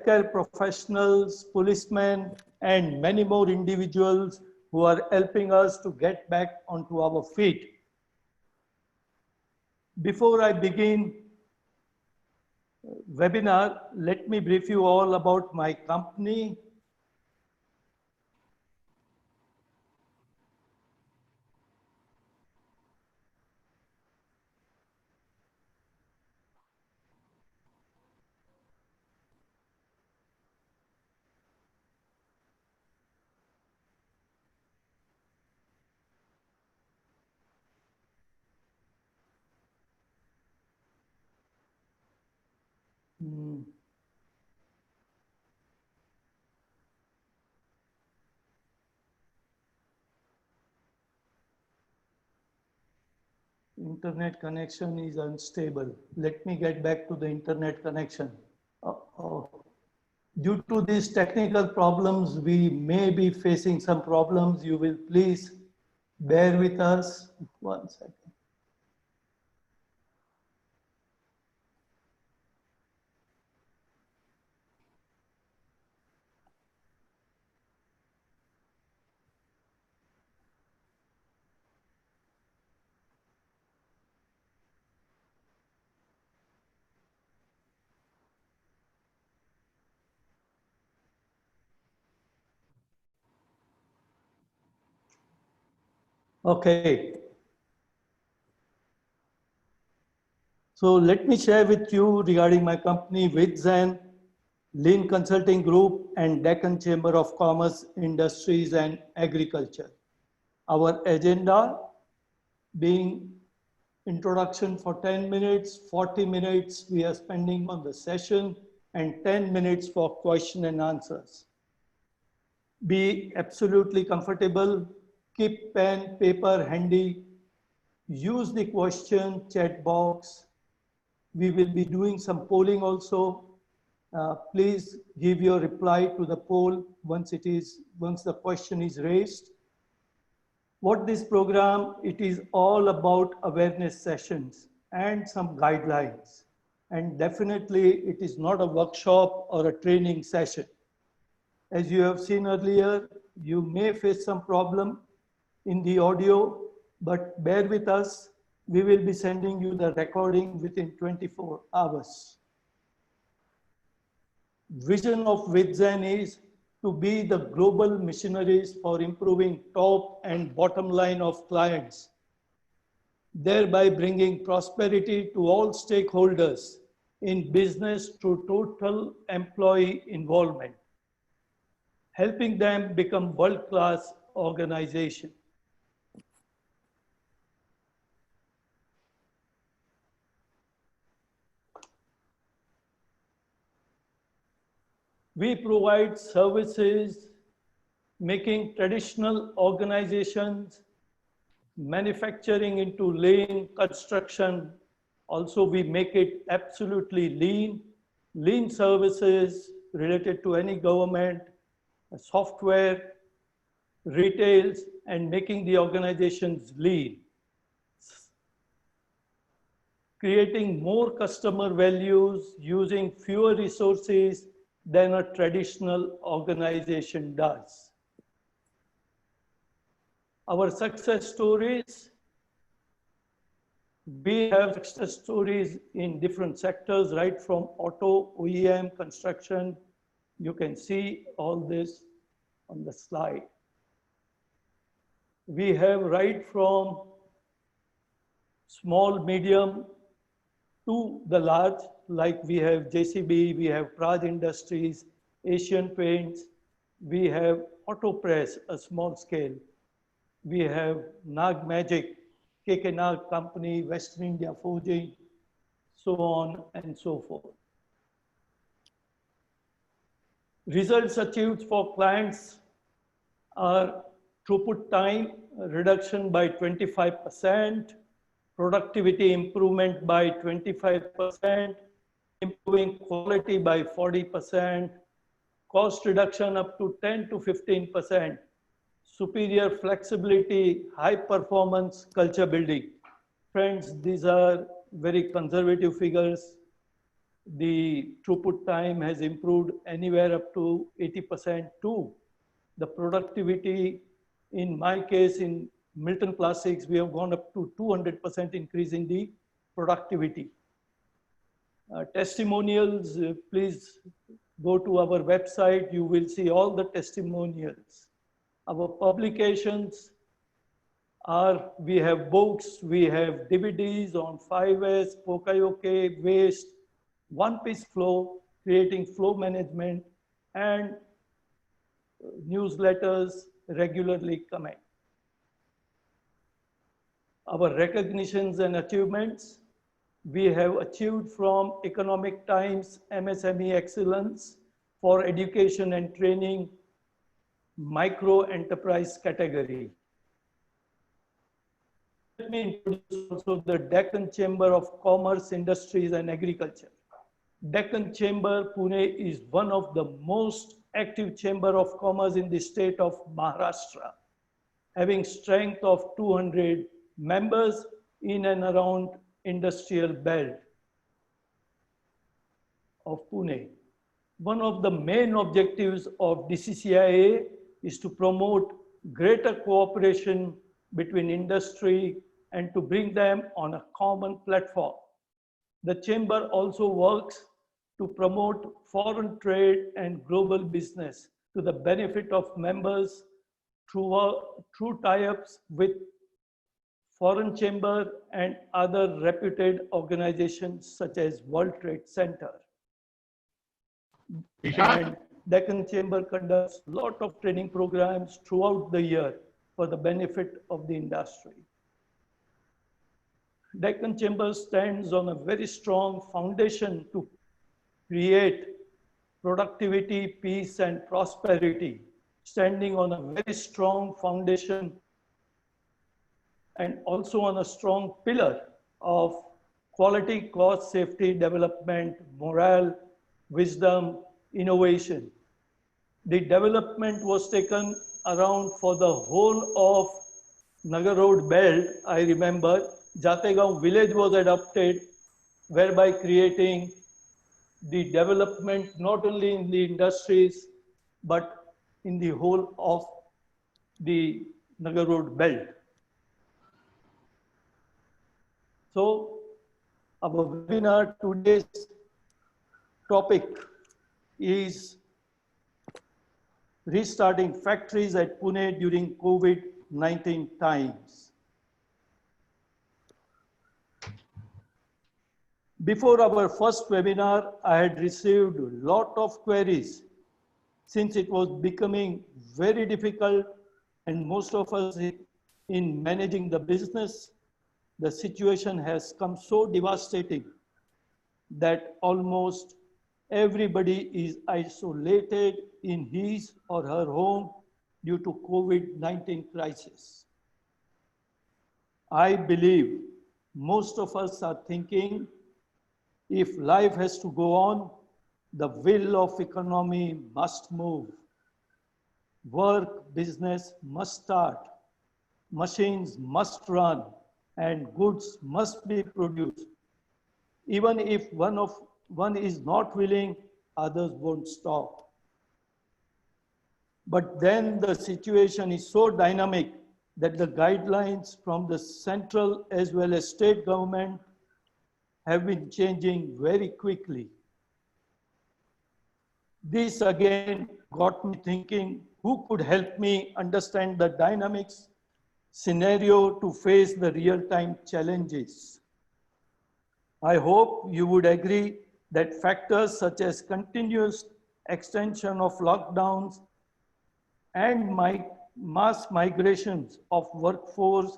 healthcare professionals, policemen, and many more individuals who are helping us to get back onto our feet. Before I begin webinar, let me brief you all about my company. Internet connection is unstable. Let me get back to the internet connection. Due to these technical problems, we may be facing some problems. You will please bear with us. 1 second. Okay. So let me share with you regarding my company Vidzen, Lean Consulting Group, and Deccan Chamber of Commerce, Industries and Agriculture. Our agenda being introduction for 10 minutes, 40 minutes we are spending on the session, and 10 minutes for question and answers. Be absolutely comfortable, keep pen, paper handy, use the question chat box. We will be doing some polling also. Please give your reply to the poll once the question is raised. What this program, it is all about awareness sessions and some guidelines. And definitely it is not a workshop or a training session. As you have seen earlier, you may face some problem in the audio, but bear with us. We will be sending you the recording within 24 hours. Vision of Vidzen is to be the global missionaries for improving top and bottom line of clients, thereby bringing prosperity to all stakeholders in business through total employee involvement, helping them become world-class organization. We provide services making traditional organizations, manufacturing into lean, construction. Also, we make it absolutely lean. Lean services related to any government, software, retails, and making the organizations lean. Creating more customer values using fewer resources than a traditional organization does. Our success stories, we have success stories in different sectors, right from auto, OEM, construction. You can see all this on the slide. We have right from small, medium to the large, like we have JCB, we have Praj Industries, Asian Paints, we have Auto Press, a small scale. We have Nag Magic, KK Nag Company, Western India Forging, so on and so forth. Results achieved for clients are throughput time reduction by 25%, productivity improvement by 25%, improving quality by 40%, cost reduction up to 10 to 15%, superior flexibility, high performance culture building. Friends, these are very conservative figures. The throughput time has improved anywhere up to 80% too. The productivity, in my case, in Milton Plastics, we have gone up to 200% increase in the productivity. Testimonials, please go to our website. You will see all the testimonials. Our publications are, we have books, we have DVDs on 5S, Poka-yoke, waste, one-piece flow, creating flow management, and newsletters regularly coming. Our recognitions and achievements, we have achieved from Economic Times MSME Excellence for Education and Training Micro Enterprise category. Let me introduce also the Deccan Chamber of Commerce, Industries and Agriculture. Deccan Chamber, Pune is one of the most active chamber of commerce in the state of Maharashtra, having strength of 200 members in and around industrial belt of Pune. One of the main objectives of DCCIA is to promote greater cooperation between industry and to bring them on a common platform. The chamber also works to promote foreign trade and global business to the benefit of members through tie-ups with foreign chamber and other reputed organizations such as World Trade Center. And Deccan Chamber conducts a lot of training programs throughout the year for the benefit of the industry. Deccan Chamber stands on a very strong foundation to create productivity, peace, and prosperity, standing on a very strong foundation and also on a strong pillar of quality, cost, safety, development, morale, wisdom, innovation. The development was taken around for the whole of Nagar Road belt. I remember Jategaon village was adopted, whereby creating the development not only in the industries, but in the whole of the Nagar Road belt. So our webinar today's topic is restarting factories at Pune during COVID-19 times. Before our first webinar, I had received a lot of queries since it was becoming very difficult and most of us in managing the business, the situation has come so devastating that almost everybody is isolated in his or her home due to COVID-19 crisis. I believe most of us are thinking if life has to go on, the wheel of economy must move. Work, business must start. Machines must run and goods must be produced. Even if one is not willing, others won't stop. But then the situation is so dynamic that the guidelines from the central as well as state government have been changing very quickly. This again got me thinking, who could help me understand the dynamics scenario to face the real-time challenges? I hope you would agree that factors such as continuous extension of lockdowns and mass migrations of workforce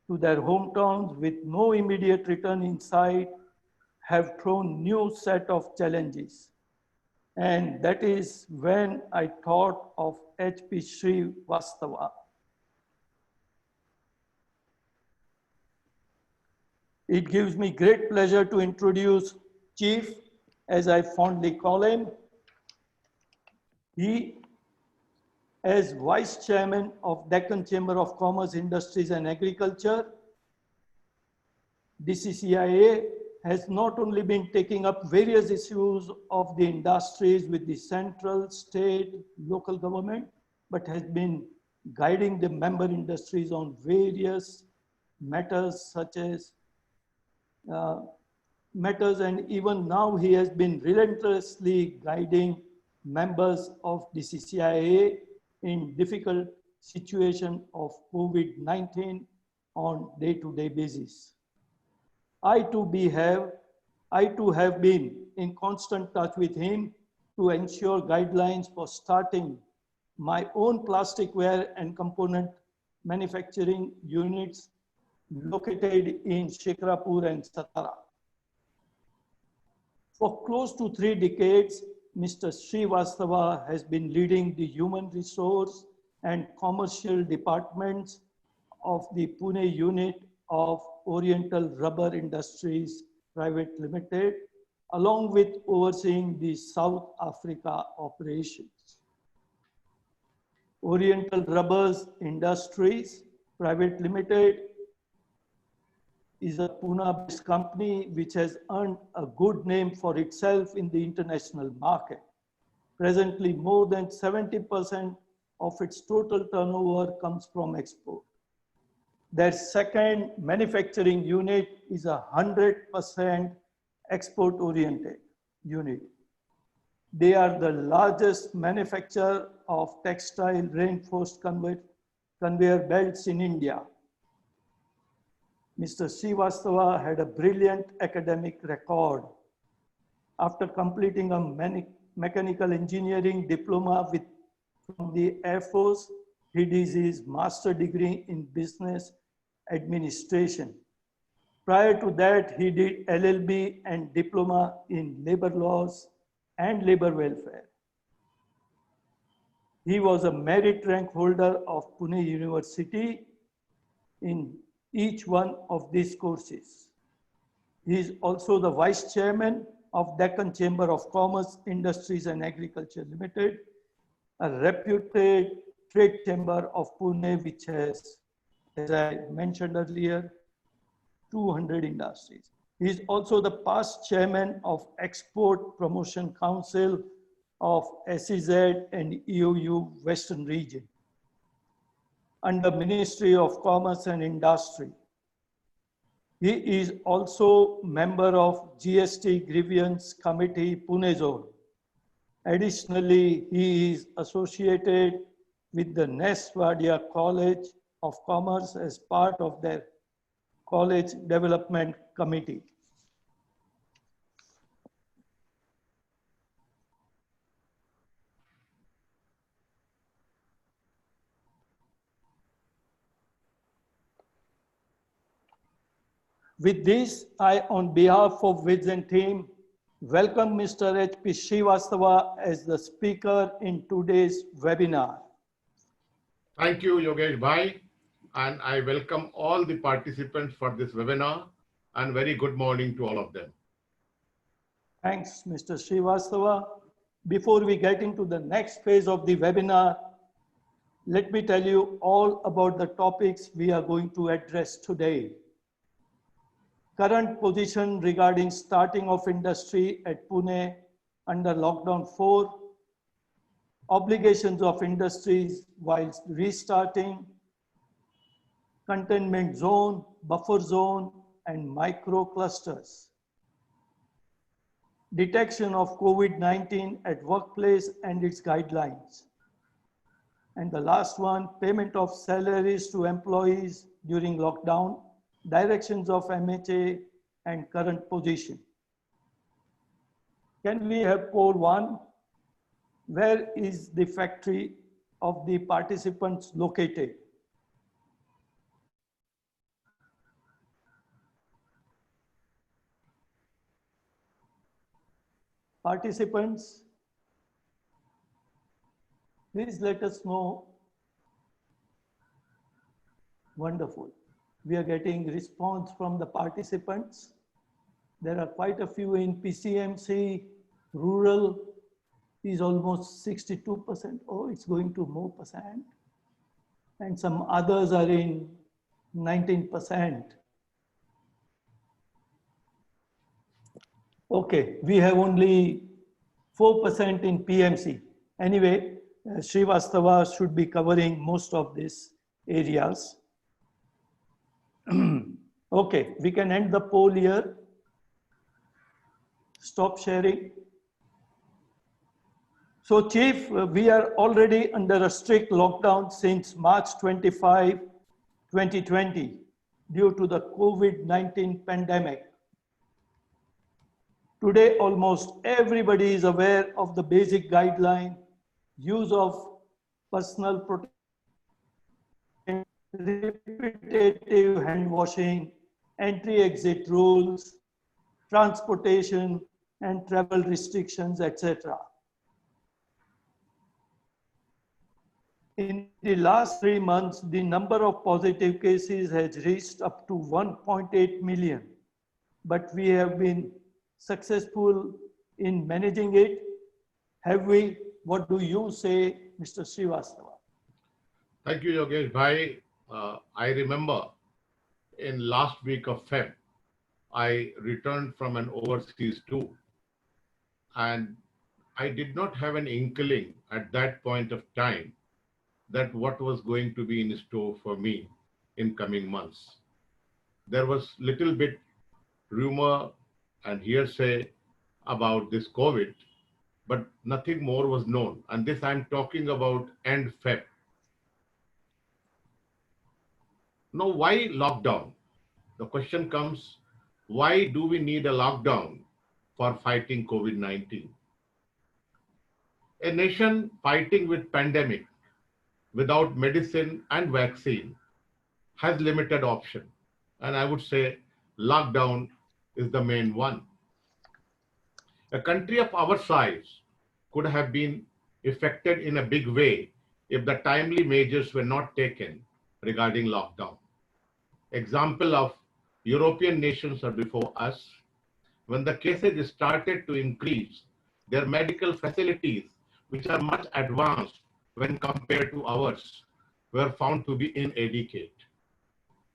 to their hometowns with no immediate return in sight have thrown new set of challenges. And that is when I thought of H.P. Srivastava. It gives me great pleasure to introduce Chief, as I fondly call him. He, as Vice Chairman of Deccan Chamber of Commerce, Industries and Agriculture, DCCIA has not only been taking up various issues of the industries with the central, state, local government, but has been guiding the member industries on various matters such as uh, matters, and even now he has been relentlessly guiding members of the CCIA in difficult situation of COVID-19 on day-to-day basis. I too have been in constant touch with him to ensure guidelines for starting my own plasticware and component manufacturing units located in Shikrapur and Satara. For close to 3 decades, Mr. Srivastava has been leading the human resource and commercial departments of the Pune unit of Oriental Rubber Industries Private Limited, along with overseeing the South Africa operations. Oriental Rubbers Industries Private Limited is a Pune-based company which has earned a good name for itself in the international market. Presently, more than 70% of its total turnover comes from export. Their second manufacturing unit is a 100% export-oriented unit. They are the largest manufacturer of textile reinforced conveyor belts in India. Mr. Srivastava had a brilliant academic record. After completing a mechanical engineering diploma from the Air Force, he did his master degree in business administration. Prior to that, he did LLB and diploma in labor laws and labor welfare. He was a merit rank holder of Pune University in each one of these courses. He is also the vice chairman of Deccan Chamber of Commerce, Industries and Agriculture Limited, a reputed trade chamber of Pune which has, as I mentioned earlier, 200 industries. He is also the past chairman of Export Promotion Council of SEZ and EOU Western Region under Ministry of Commerce and Industry. He is also member of GST Grievance Committee Pune Zone. Additionally, he is associated with the Nest Wadia College of Commerce as part of their College Development Committee. With this, I, on behalf of WITS and team, welcome Mr. H.P. Srivastava as the speaker in today's webinar. Thank you, Yogesh Bhai, and I welcome all the participants for this webinar, and very good morning to all of them. Thanks, Mr. Srivastava. Before we get into the next phase of the webinar, let me tell you all about the topics we are going to address today. Current position regarding starting of industry at Pune under lockdown 4, obligations of industries while restarting, containment zone, buffer zone, and micro clusters, detection of COVID-19 at workplace and its guidelines, and the last one, payment of salaries to employees during lockdown, directions of MHA, and current position. Can we have poll 1? Where is the factory of the participants located? Participants, please let us know. Wonderful. We are getting response from the participants. There are quite a few in PCMC, rural is almost 62%. Oh, it's going to more percent. And some others are in 19%. Okay, we have only 4% in PMC. Anyway, Srivastava should be covering most of these areas. Okay, we can end the poll here. Stop sharing. So Chief, we are already under a strict lockdown since March 25, 2020 due to the COVID-19 pandemic. Today, almost everybody is aware of the basic guideline, use of personal protection, repetitive hand washing, entry-exit rules, transportation and travel restrictions, etc. In the last 3 months, the number of positive cases has reached up to 1.8 million, but we have been successful in managing it. Have we? What do you say, Mr. Srivastava? Thank you, Yogesh Bhai. I remember in last week of Feb, I returned from an overseas tour, and I did not have an inkling at that point of time that what was going to be in store for me in coming months. There was little bit rumor and hearsay about this COVID, but nothing more was known. And this I'm talking about end Feb. Now, why lockdown? The question comes, why do we need a lockdown for fighting COVID-19? A nation fighting with pandemic without medicine and vaccine has limited option. And I would say lockdown is the main one. A country of our size could have been affected in a big way if the timely measures were not taken regarding lockdown. Example of European nations are before us. When the cases started to increase, their medical facilities, which are much advanced when compared to ours, were found to be inadequate.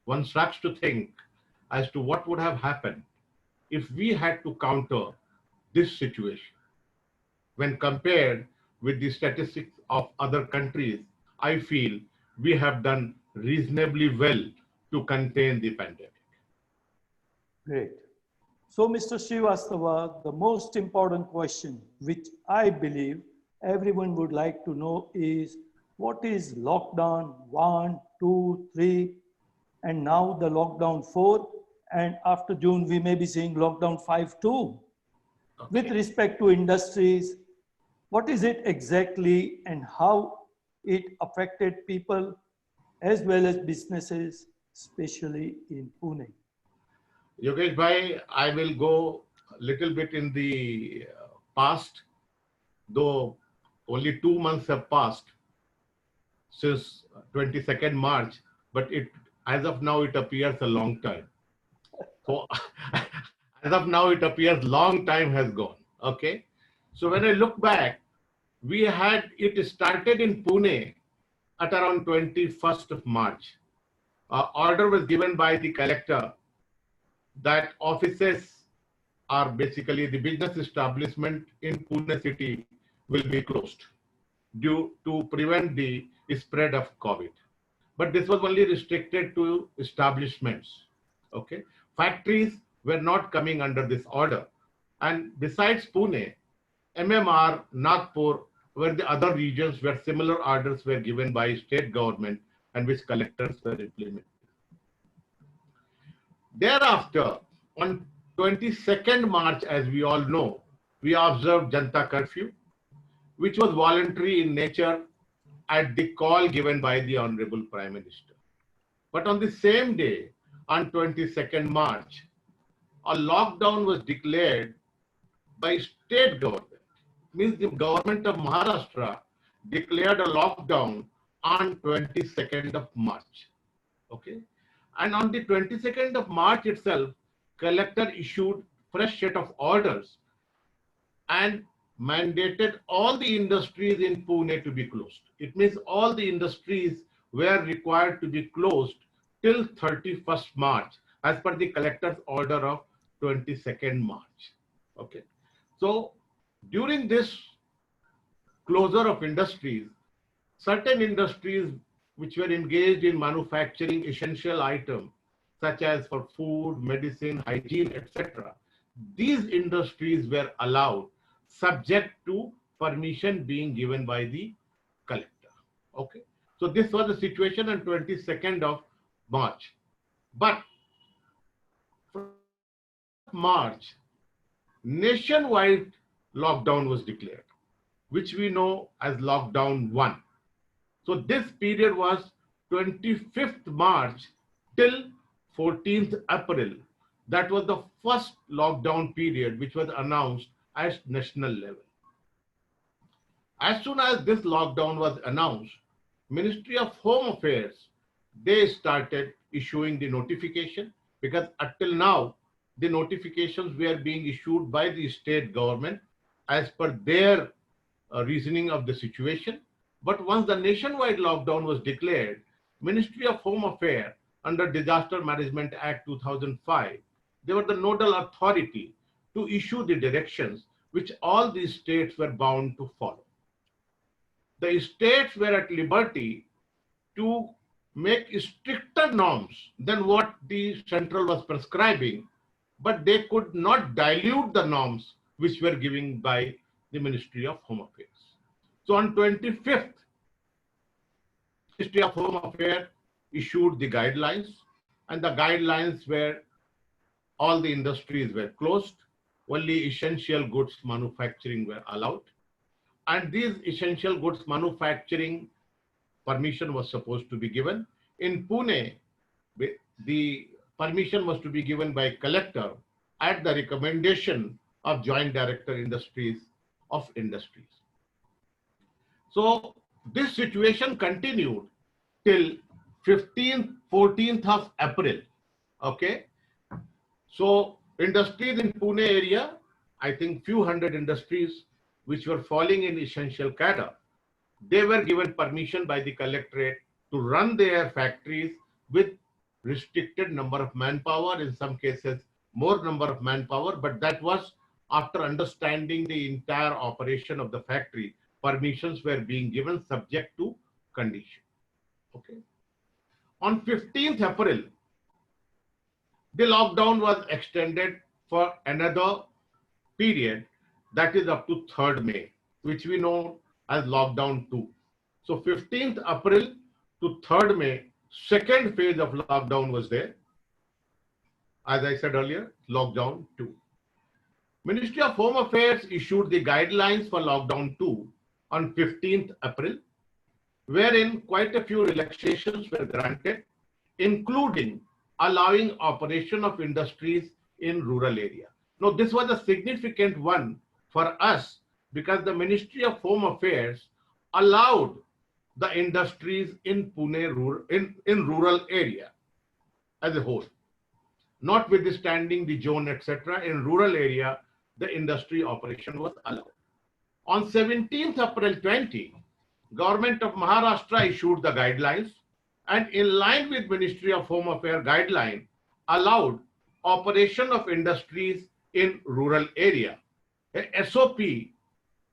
One starts to think as to what would have happened if we had to counter this situation. When compared with the statistics of other countries, I feel we have done reasonably well to contain the pandemic. Great. So, Mr. Srivastava, the most important question, which I believe everyone would like to know is, what is lockdown 1, 2, 3, and now the lockdown 4, and after June, we may be seeing lockdown 5 too. Okay. With respect to industries, what is it exactly and how it affected people as well as businesses, especially in Pune? Yogesh Bhai, I will go a little bit in the past, though only 2 months have passed since 22nd March, but as of now, it appears a long time. So as of now, it appears long time has gone, okay? So when I look back, it started in Pune at around 21st of March. Order was given by the collector that offices are basically the business establishment in Pune city will be closed due to prevent the spread of COVID. But this was only restricted to establishments, okay? Factories were not coming under this order. And besides Pune, MMR, Nagpur were the other regions where similar orders were given by state government and which collectors were implemented. Thereafter, on 22nd March, as we all know, we observed Janta Curfew, which was voluntary in nature at the call given by the Honorable Prime Minister. But on the same day, on 22nd March, a lockdown was declared by state government. Means the government of Maharashtra declared a lockdown on 22nd of March. Okay. And on the 22nd of March itself, collector issued fresh set of orders and mandated all the industries in Pune to be closed. It means all the industries were required to be closed till 31st March as per the collector's order of 22nd March. Okay. So during this closure of industries, certain industries which were engaged in manufacturing essential items such as for food, medicine, hygiene, etc. These industries were allowed subject to permission being given by the collector. Okay. So this was the situation on 22nd of March. But from 1st of March, nationwide lockdown was declared, which we know as lockdown 1. So this period was 25th March till 14th April. That was the first lockdown period which was announced at national level. As soon as this lockdown was announced, Ministry of Home Affairs, they started issuing the notification, because until now the notifications were being issued by the state government as per their reasoning of the situation. But once the nationwide lockdown was declared, Ministry of Home Affairs under Disaster Management Act 2005, they were the nodal authority to issue the directions which all these states were bound to follow. The states were at liberty to make stricter norms than what the central was prescribing, but they could not dilute the norms which were given by the Ministry of Home Affairs. So on 25th, Ministry of Home Affairs issued the guidelines, and the guidelines were all the industries were closed, only essential goods manufacturing were allowed. And these essential goods manufacturing permission was supposed to be given. In Pune, the permission was to be given by collector at the recommendation of Joint Director Industries of Industries. So this situation continued till 15th, 14th of April. Okay. So industries in Pune area, I think few hundred industries which were falling in essential cadre, they were given permission by the collectorate to run their factories with restricted number of manpower, in some cases more number of manpower, but that was after understanding the entire operation of the factory. Permissions were being given subject to condition. Okay. On 15th April, the lockdown was extended for another period, that is up to 3rd May, which we know as lockdown 2. So 15th April to 3rd May, second phase of lockdown was there. As I said earlier, lockdown 2. Ministry of Home Affairs issued the guidelines for lockdown 2 on 15th April, wherein quite a few relaxations were granted, including allowing operation of industries in rural area. Now, this was a significant one for us because the Ministry of Home Affairs allowed the industries in Pune in rural area as a whole, notwithstanding the zone, etc. In rural area, the industry operation was allowed. On 17th April 20, Government of Maharashtra issued the guidelines, and in line with Ministry of Home Affairs guideline, allowed operation of industries in rural area. A SOP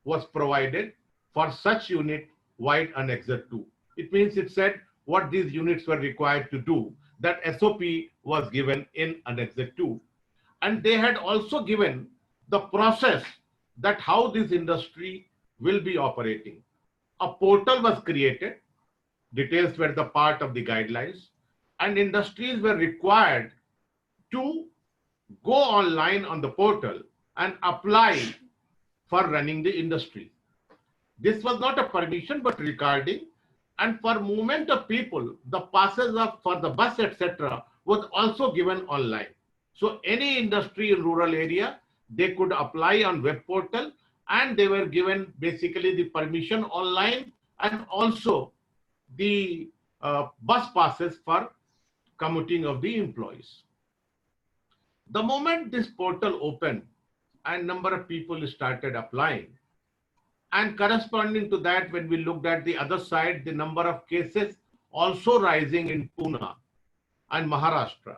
was provided for such unit wide Annexure 2. It means it said what these units were required to do. That SOP was given in Annexure 2. And they had also given the process that how this industry will be operating. A portal was created. Details were the part of the guidelines, and industries were required to go online on the portal and apply for running the industry. This was not a permission but recording, and for movement of people, the passes of for the bus, etc. was also given online. So any industry in rural area, they could apply on web portal, and they were given basically the permission online and also the bus passes for commuting of the employees. The moment this portal opened and number of people started applying, and corresponding to that, when we looked at the other side, the number of cases also rising in Pune and Maharashtra,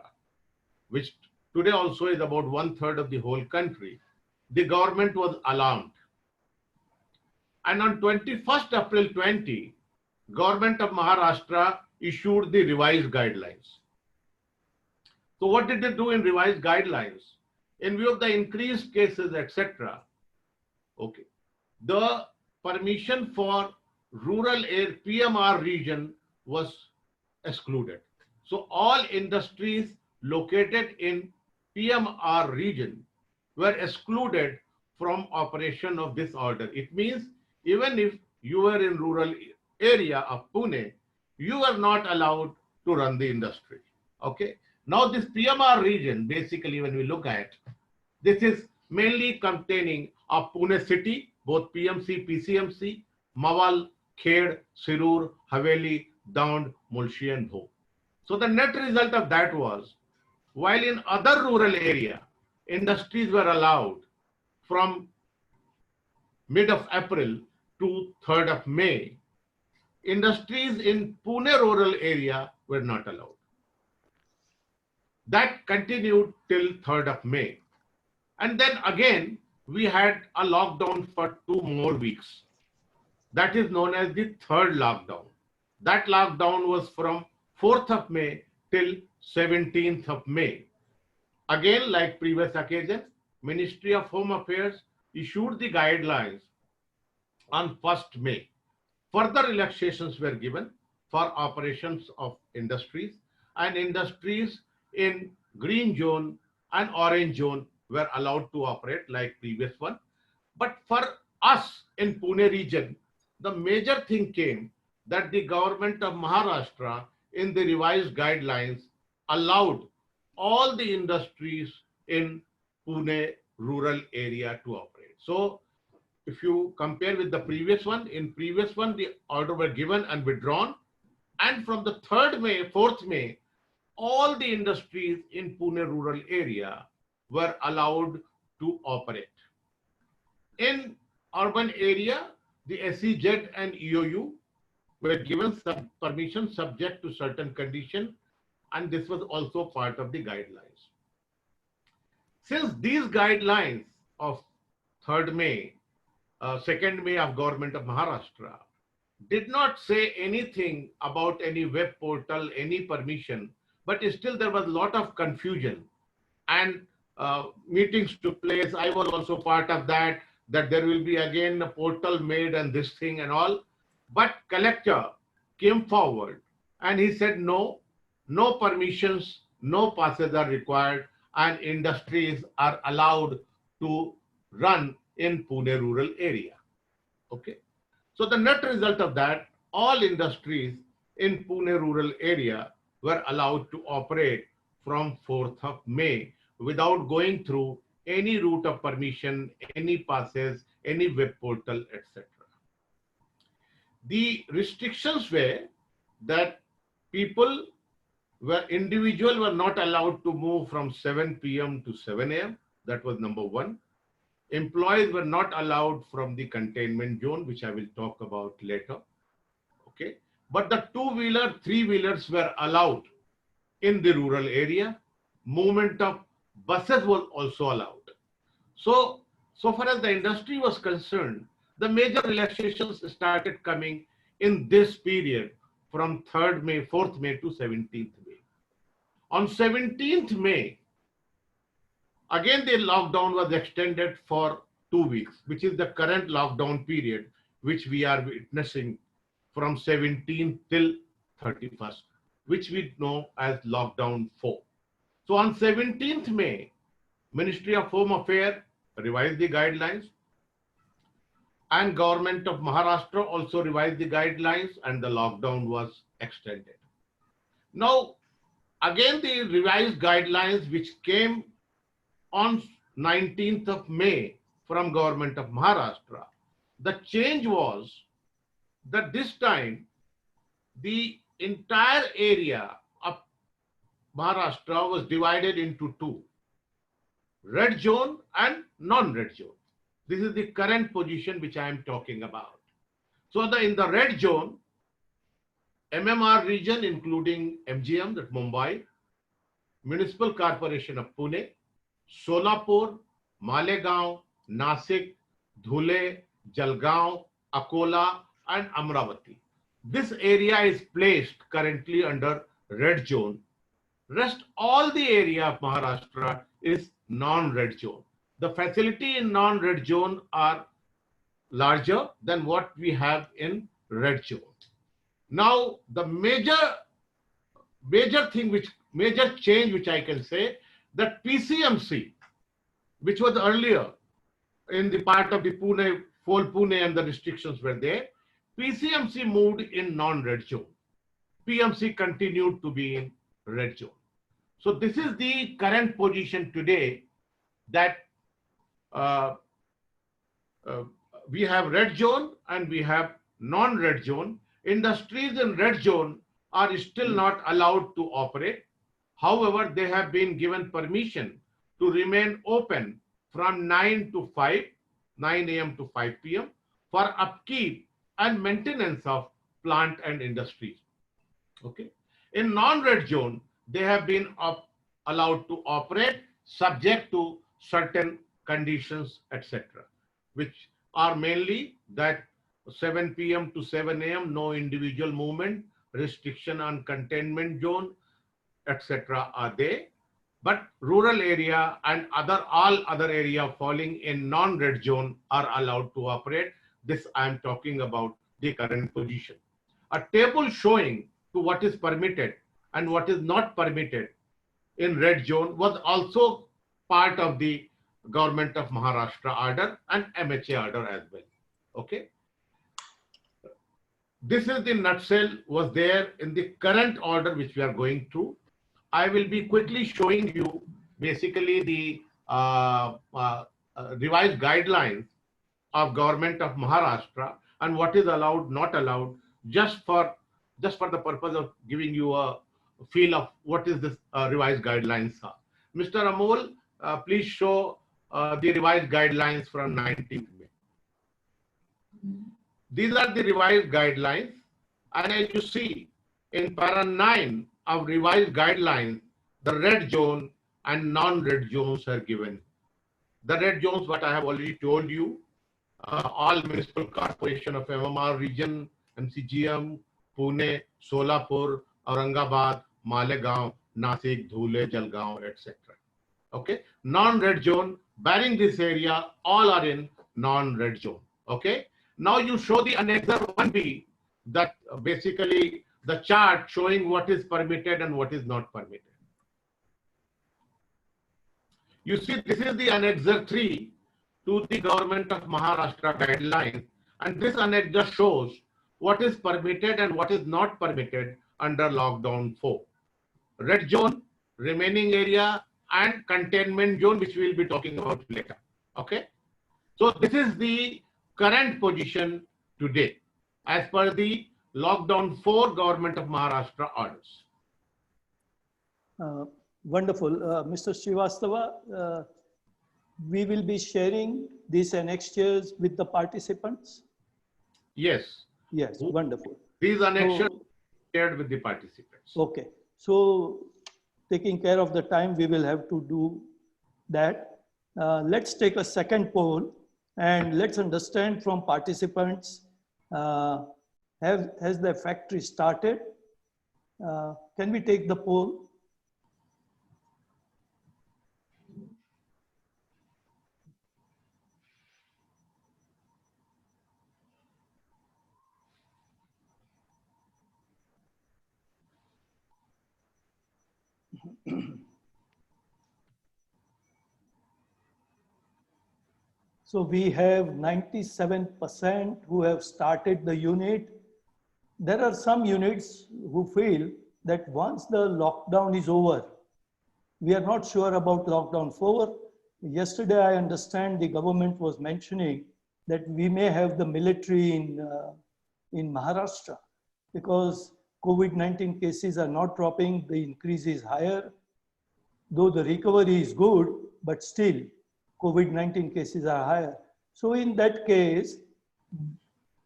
which today also is about 1/3 of the whole country. the government was alarmed. And on 21st April 20, Government of Maharashtra issued the revised guidelines. So what did they do in revised guidelines? In view of the increased cases, etc., okay, the permission for rural air PMR region was excluded. So all industries located in PMR region were excluded from operation of this order. It means even if you were in rural area of Pune, you were not allowed to run the industry. Okay. Now this PMR region, basically when we look at, this is mainly containing of Pune city, both PMC, PCMC, Mawal, Khed, Sirur, Haveli, Daund, Mulshi and Bhog. So the net result of that was, while in other rural area, industries were allowed from mid of April to 3rd of May, industries in Pune rural area were not allowed. That continued till 3rd of May. And then again, we had a lockdown for 2 more weeks. That is known as the third lockdown. That lockdown was from 4th of May till 17th of May. Again, like previous occasion, Ministry of Home Affairs issued the guidelines on 1st May. Further relaxations were given for operations of industries, and industries in green zone and orange zone were allowed to operate like previous one. But for us in Pune region, the major thing came that the government of Maharashtra in the revised guidelines allowed all the industries in Pune rural area to operate. So if you compare with the previous one, in previous one, the order were given and withdrawn. And from the 3rd May, 4th May, all the industries in Pune rural area were allowed to operate. In urban area, the SEZ and EOU were given some permission subject to certain conditions, and this was also part of the guidelines. Since these guidelines of 3rd May, 2nd May of Government of Maharashtra did not say anything about any web portal, any permission, but still there was a lot of confusion, and meetings took place. I was also part of that there will be again a portal made and this thing and all. But collector came forward and he said, no permissions, no passes are required, and industries are allowed to run in Pune rural area. Okay. So the net result of that, all industries in Pune rural area were allowed to operate from 4th of May without going through any route of permission, any passes, any web portal, etc. The restrictions were that individuals were not allowed to move from 7 p.m. to 7 a.m. That was number one. Employees were not allowed from the containment zone, which I will talk about later. Okay. But the 2-wheeler, 3-wheelers were allowed in the rural area. Movement of buses was also allowed. So far as the industry was concerned, the major relaxations started coming in this period from 3rd May, 4th May to 17th May. On 17th May, again the lockdown was extended for 2 weeks, which is the current lockdown period, which we are witnessing from 17th till 31st, which we know as lockdown 4. So on 17th May, Ministry of Home Affairs revised the guidelines, and Government of Maharashtra also revised the guidelines, and the lockdown was extended. Now, again the revised guidelines which came on 19th of May from Government of Maharashtra, the change was that this time the entire area of Maharashtra was divided into 2, red zone and non-red zone. This is the current position which I am talking about. So in the red zone, MMR region including MGM, that Mumbai, Municipal Corporation of Pune, Solapur, Malegaon, Nasik, Dhule, Jalgaon, Akola, and Amravati. This area is placed currently under red zone. Rest all the area of Maharashtra is non-red zone. The facility in non-red zone are larger than what we have in red zone. Now, the major change which I can say, that PCMC, which was earlier in the part of the Pune, whole Pune and the restrictions were there, PCMC moved in non-red zone. PMC continued to be in red zone. So this is the current position today, that uh, we have red zone and we have non-red zone. Industries in red zone are still not allowed to operate. However, they have been given permission to remain open from 9 a.m. to 5 p.m. for upkeep and maintenance of plant and industries. Okay. In non-red zone, they have been allowed to operate subject to certain conditions, etc., which are mainly that 7 p.m. to 7 a.m., no individual movement, restriction on containment zone, etc. are there. But rural area and all other area falling in non-red zone are allowed to operate. This I am talking about the current position. A table showing to what is permitted and what is not permitted in red zone was also part of the Government of Maharashtra order and MHA order as well. Okay. This is the nutshell was there in the current order which we are going through. I will be quickly showing you basically the revised guidelines of Government of Maharashtra and what is allowed, not allowed, just for the purpose of giving you a feel of what is this revised guidelines are. Mr. Amol, please show the revised guidelines from 19th May. These are the revised guidelines, and as you see in para 9 of revised guidelines, the red zone and non-red zones are given. The red zones, what I have already told you, all municipal corporation of MMR region, MCGM, Pune, Solapur, Aurangabad, Malegaon, Nasik, Dhule, Jalgaon, etc. Okay, non-red zone, barring this area, all are in non-red zone. Okay, now you show the annexer 1B, that basically the chart showing what is permitted and what is not permitted. You see, this is the annexer 3 to the Government of Maharashtra guidelines, and this annexer shows what is permitted and what is not permitted under lockdown 4. Red zone, remaining area, and containment zone, which we will be talking about later. Okay, so this is the current position today as per the lockdown 4 Government of Maharashtra orders. Wonderful. Mr. Srivastava, we will be sharing these annexures with the participants? Yes. Yes, wonderful. These annexures shared with the participants. Okay. So, taking care of the time, we will have to do that. Let's take a second poll and let's understand from participants, has the factory started? Can we take the poll? So we have 97% who have started the unit. There are some units who feel that once the lockdown is over, we are not sure about lockdown 4. Yesterday, I understand the government was mentioning that we may have the military in Maharashtra because COVID-19 cases are not dropping, the increase is higher. Though the recovery is good, but still COVID-19 cases are higher. So in that case,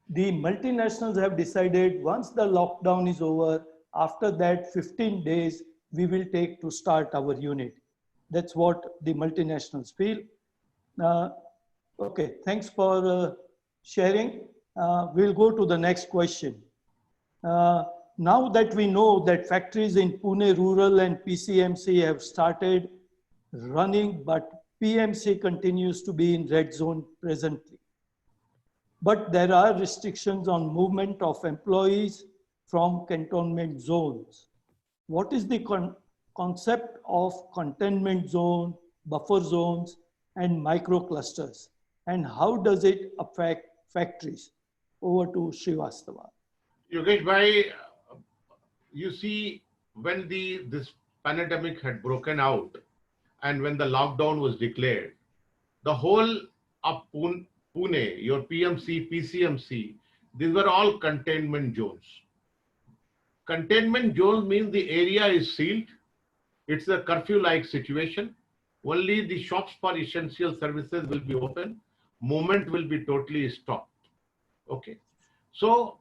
the multinationals have decided once the lockdown is over, after that 15 days, we will take to start our unit. That's what the multinationals feel. Okay, thanks for sharing. We'll go to the next question. Now that we know that factories in Pune rural and PCMC have started running, but PMC continues to be in red zone presently. But there are restrictions on movement of employees from cantonment zones. What is the concept of containment zone, buffer zones, and microclusters? And how does it affect factories? Over to Srivastava. Yogesh bhai, you see, when this pandemic had broken out and when the lockdown was declared, the whole of Pune, your PMC, PCMC, these were all containment zones. Containment zones means the area is sealed. It's a curfew-like situation. Only the shops for essential services will be open. Movement will be totally stopped. Okay. So,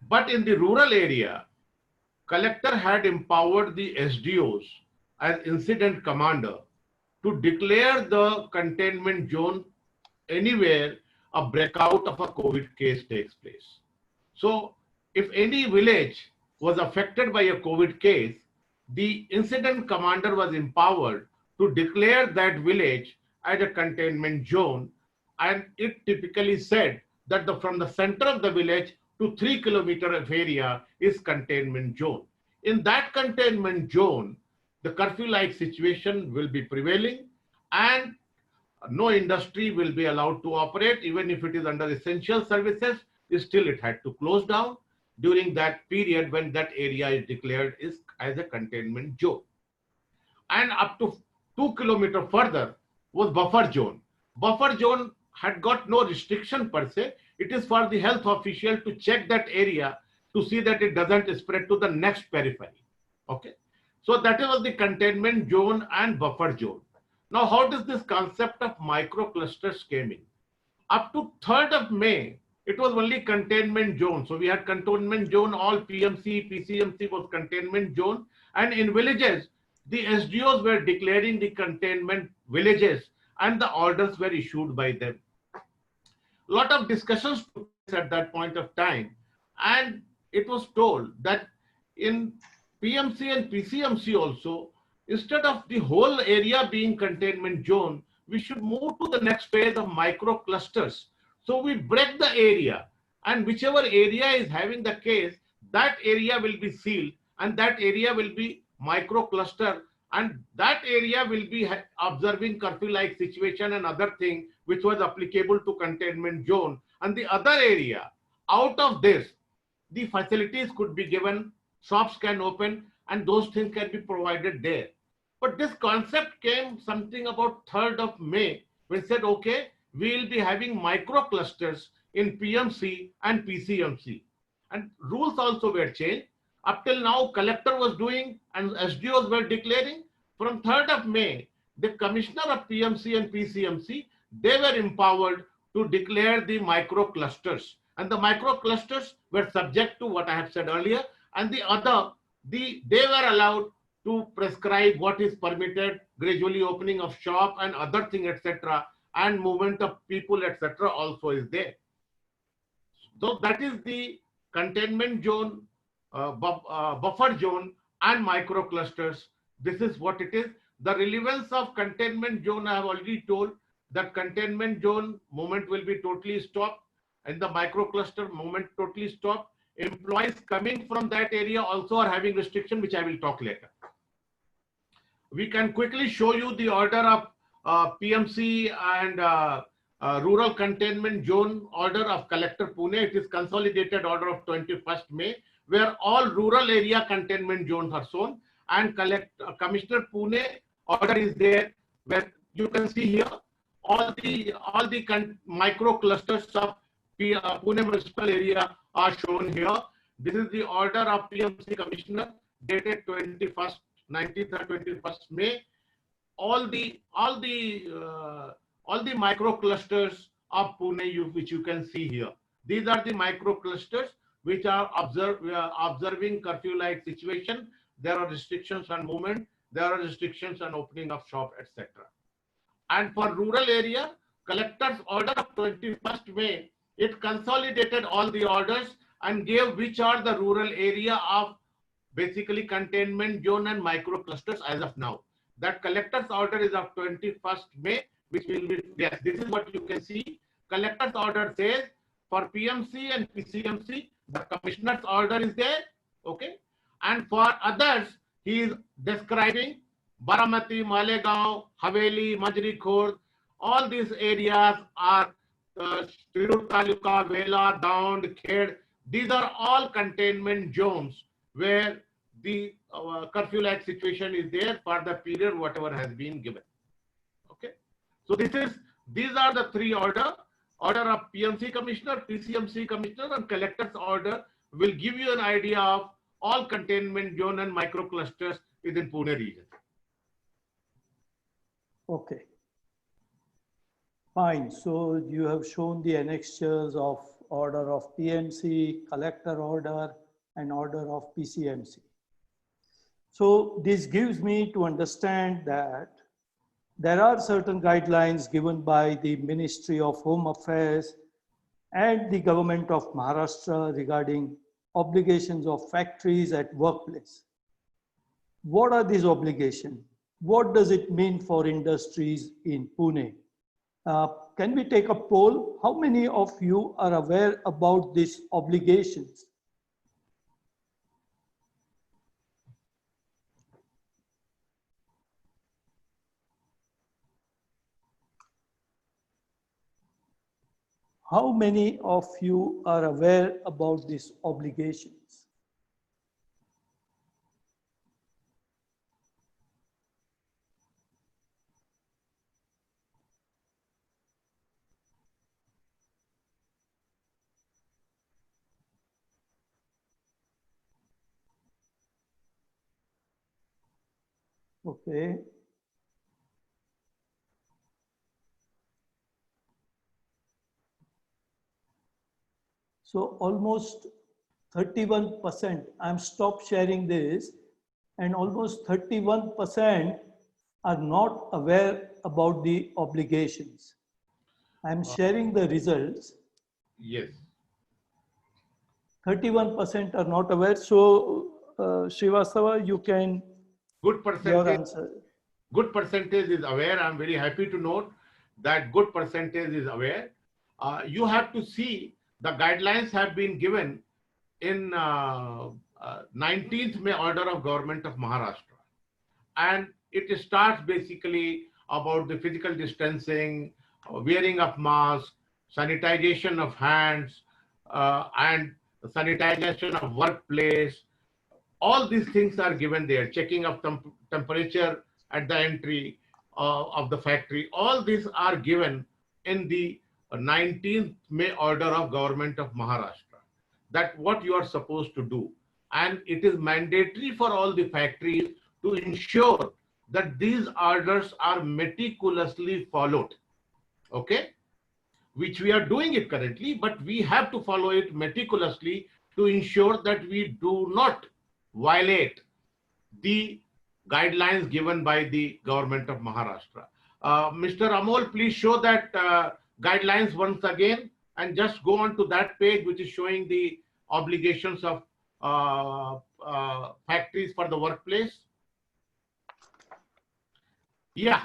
but in the rural area, collector had empowered the SDOs as incident commander to declare the containment zone anywhere a breakout of a COVID case takes place. So if any village was affected by a COVID case, the incident commander was empowered to declare that village as a containment zone, and it typically said that from the center of the village to 3 kilometers of area is containment zone. In that containment zone, the curfew-like situation will be prevailing and no industry will be allowed to operate. Even if it is under essential services, still it had to close down during that period when that area is declared as a containment zone. And up to 2 kilometers further was buffer zone. Buffer zone had got no restriction per se. It is for the health official to check that area to see that it doesn't spread to the next periphery. Okay. So that was the containment zone and buffer zone. Now, how does this concept of micro clusters came in? Up to 3rd of May, it was only containment zone. So we had containment zone, all PMC, PCMC was containment zone. And in villages, the SDOs were declaring the containment villages and the orders were issued by them. A lot of discussions took place at that point of time. And it was told that in PMC and PCMC also, instead of the whole area being containment zone, we should move to the next phase of micro clusters. So we break the area, and whichever area is having the case, that area will be sealed and that area will be micro cluster, and that area will be observing curfew-like situation and other thing which was applicable to containment zone. And the other area, out of this, the facilities could be given, shops can open, and those things can be provided there. But this concept came something about 3rd of May, when said, okay, we will be having micro clusters in PMC and PCMC. And rules also were changed. Up till now, collector was doing and SDOs were declaring. From 3rd of May, the commissioner of PMC and PCMC, they were empowered to declare the micro clusters. And the micro clusters were subject to what I have said earlier. And the other, they were allowed to prescribe what is permitted, gradually opening of shop and other thing, etc. And movement of people, etc. also is there. So that is the containment zone, buffer zone and micro clusters. This is what it is. The relevance of containment zone, I have already told that containment zone movement will be totally stopped and the micro cluster movement totally stopped. Employees coming from that area also are having restriction, which I will talk later. We can quickly show you the order of PMC and rural containment zone order of collector Pune. It is consolidated order of 21st May, where all rural area containment zones are shown, and Commissioner Pune order is there, where you can see here all the micro clusters of Pune municipal area are shown here. This is the order of PMC Commissioner dated 19th or 21st May. All the micro clusters of Pune, which you can see here. These are the micro clusters which are observing curfew-like situation. There are restrictions on movement. There are restrictions on opening of shop, etc. And for rural area, collector's order of 21st May, it consolidated all the orders and gave which are the rural area of basically containment zone and micro clusters as of now. That collector's order is of 21st May, which will be, yes, this is what you can see. Collector's order says for PMC and PCMC, the commissioner's order is there, okay? And for others, he is describing Baramati, Malegaon, Haveli, Majri Khurd, all these areas are Tirur Taluka, Vela, Daund, Khed. These are all containment zones where the curfew-like situation is there for the period whatever has been given. Okay, so these are the three order of PMC commissioner, PCMC commissioner, and collector's order will give you an idea of all containment zone and micro clusters within Pune region. Okay. Fine. So you have shown the annexures of order of PMC, collector order, and order of PCMC. So this gives me to understand that there are certain guidelines given by the Ministry of Home Affairs and the government of Maharashtra regarding obligations of factories at workplace. What are these obligations? What does it mean for industries in Pune? Can we take a poll? How many of you are aware about these obligations? How many of you are aware about these obligations? Okay. So almost 31%, I'm stopped sharing this, and almost 31% are not aware about the obligations. I'm sharing the results. Yes. 31% are not aware. So Srivastava, you can, Good your percentage. answer. Good percentage is aware. I'm very happy to note that good percentage is aware. You have to see the guidelines have been given in 19th May order of government of Maharashtra. And it starts basically about the physical distancing, wearing of masks, sanitization of hands, and sanitization of workplace. All these things are given there, checking of temperature at the entry of the factory. All these are given in the 19th May order of government of Maharashtra, that what you are supposed to do. And it is mandatory for all the factories to ensure that these orders are meticulously followed. Okay? Which we are doing it currently, but we have to follow it meticulously to ensure that we do not violate the guidelines given by the government of Maharashtra. Mr. Amol, please show that guidelines once again and just go on to that page which is showing the obligations of factories for the workplace. Yeah,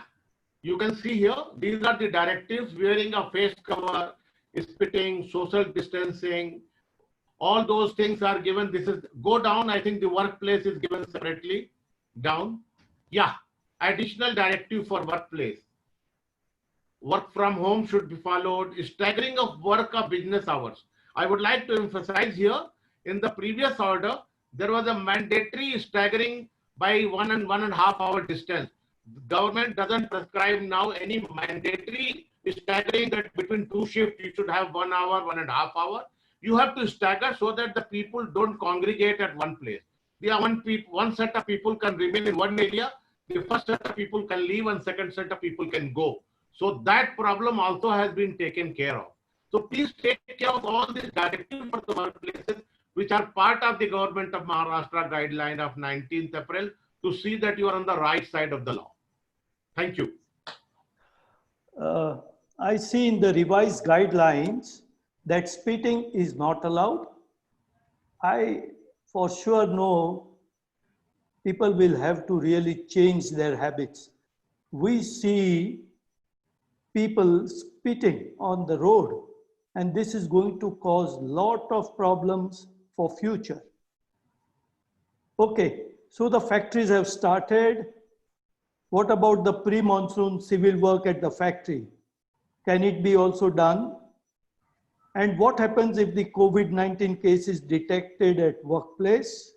you can see here, these are the directives: wearing a face cover, spitting, social distancing, all those things are given. This is, go down, I think the workplace is given separately, down. Yeah, additional directive for workplace. Work from home should be followed, staggering of work of business hours. I would like to emphasize here, in the previous order, there was a mandatory staggering by 1 and 1.5 hour distance. The government doesn't prescribe now any mandatory staggering that between two shifts you should have 1 hour, 1.5 hour. You have to stagger so that the people don't congregate at one place. One set of people can remain in one area, the first set of people can leave and second set of people can go. So that problem also has been taken care of. So please take care of all these directives for the workplaces, which are part of the government of Maharashtra guideline of 19th April, to see that you are on the right side of the law. Thank you. I see in the revised guidelines that spitting is not allowed. I for sure know people will have to really change their habits. We see people spitting on the road, and this is going to cause lot of problems for future. Okay, so the factories have started. What about the pre-monsoon civil work at the factory? Can it be also done? And what happens if the COVID-19 case is detected at workplace?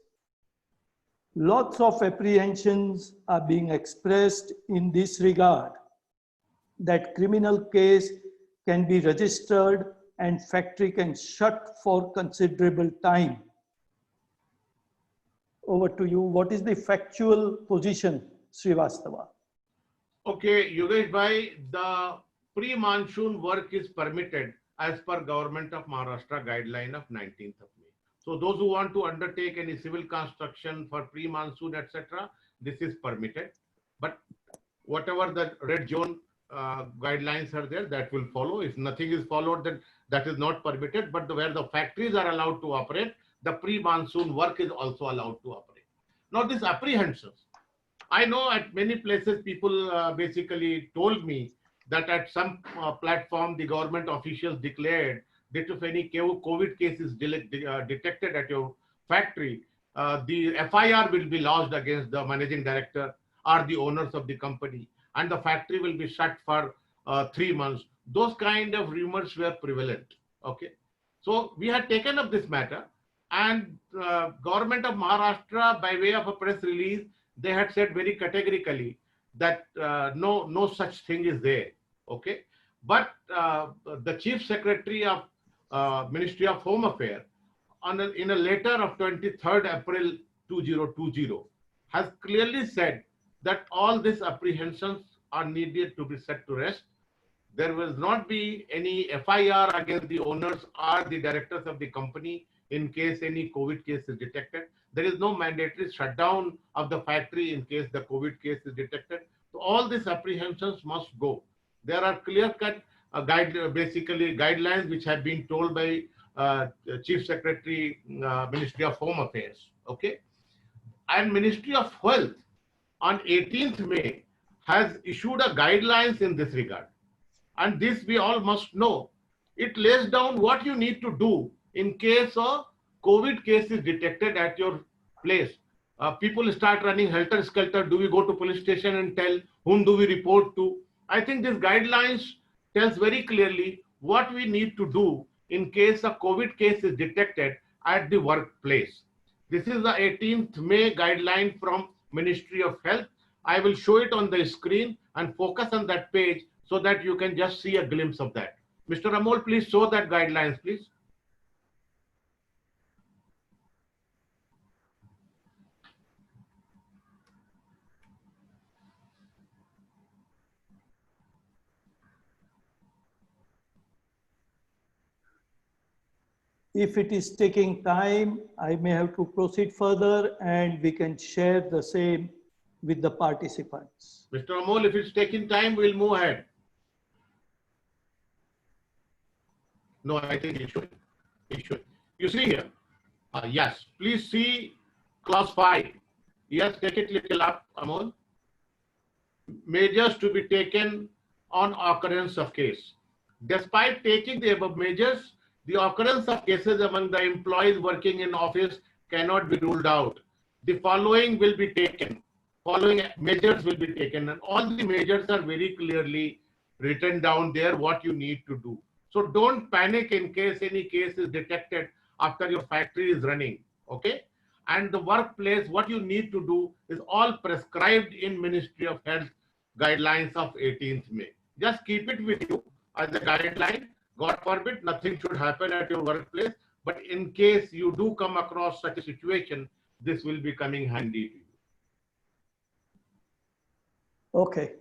Lots of apprehensions are being expressed in this regard, that criminal case can be registered and factory can shut for considerable time. Over to you. What is the factual position, Srivastava? Okay, Yogesh bhai, the pre-monsoon work is permitted as per Government of Maharashtra guideline of 19th of May. So those who want to undertake any civil construction for pre-monsoon, etc., this is permitted. But whatever the red zone guidelines are there, that will follow. If nothing is followed, then that is not permitted. But where the factories are allowed to operate, the pre-monsoon work is also allowed to operate. Now, these apprehensions, I know at many places people basically told me that at some platform the government officials declared that if any COVID case is detected at your factory, the FIR will be lodged against the managing director or the owners of the company, and the factory will be shut for 3 months. Those kind of rumors were prevalent. Okay, so we had taken up this matter, and government of Maharashtra, by way of a press release, they had said very categorically that no such thing is there. Okay, but the chief secretary of Ministry of Home Affairs in a letter of 23rd April 2020 has clearly said that all these apprehensions are needed to be set to rest. There will not be any FIR against the owners or the directors of the company in case any COVID case is detected. There is no mandatory shutdown of the factory in case the COVID case is detected. So all these apprehensions must go. There are clear-cut basically guidelines which have been told by Chief Secretary, Ministry of Home Affairs. Okay, and Ministry of Health on 18th May has issued a guidelines in this regard. And this we all must know. It lays down what you need to do in case a COVID case is detected at your place. People start running helter-skelter. Do we go to police station and tell? Whom do we report to? I think this guidelines tells very clearly what we need to do in case a COVID case is detected at the workplace. This is the 18th May guideline from Ministry of Health. I will show it on the screen and focus on that page so that you can just see a glimpse of that. Mr. Amol, please show that guidelines, please. If it is taking time, I may have to proceed further and we can share the same with the participants. Mr. Amol, if it's taking time, we'll move ahead. No, I think it should. It should. You see here? Yes. Please see clause 5. Yes, take it little up, Amol. Measures to be taken on occurrence of case. Despite taking the above measures, the occurrence of cases among the employees working in office cannot be ruled out. The following will be taken. Following measures will be taken, and all the measures are very clearly written down there what you need to do. So don't panic in case any case is detected after your factory is running, okay? And the workplace, what you need to do is all prescribed in Ministry of Health guidelines of 18th May. Just keep it with you as a guideline. God forbid, nothing should happen at your workplace. But in case you do come across such a situation, this will be coming handy to you. Okay.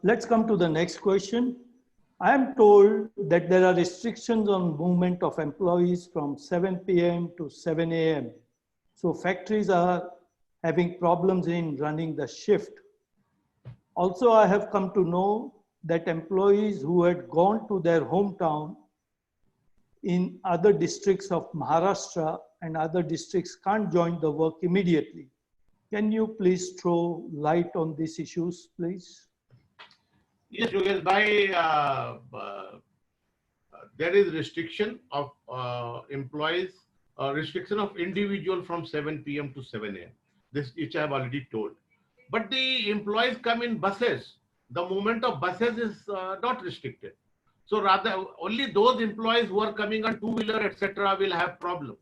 Let's come to the next question. I am told that there are restrictions on movement of employees from 7 p.m. to 7 a.m. So factories are having problems in running the shift. Also, I have come to know that employees who had gone to their hometown in other districts of Maharashtra and other districts can't join the work immediately. Can you please throw light on these issues, please? Yes, Yogesh, by there is restriction of employees, restriction of individual from 7 p.m. to 7 a.m. This which I have already told. But the employees come in buses. The movement of buses is not restricted. So rather, only those employees who are coming on two-wheeler, etc., will have problem.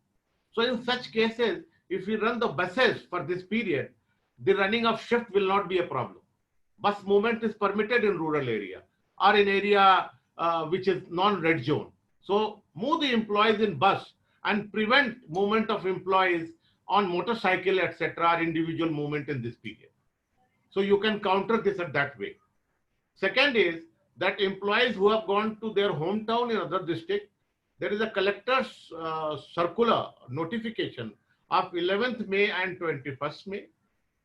So in such cases, if we run the buses for this period, the running of shift will not be a problem. Bus movement is permitted in rural area or in area which is non-red zone. So move the employees in bus and prevent movement of employees on motorcycle, etc., or individual movement in this period. So you can counter this at that way. Second is that employees who have gone to their hometown in other district, there is a collector's circular notification of 11th May and 21st May.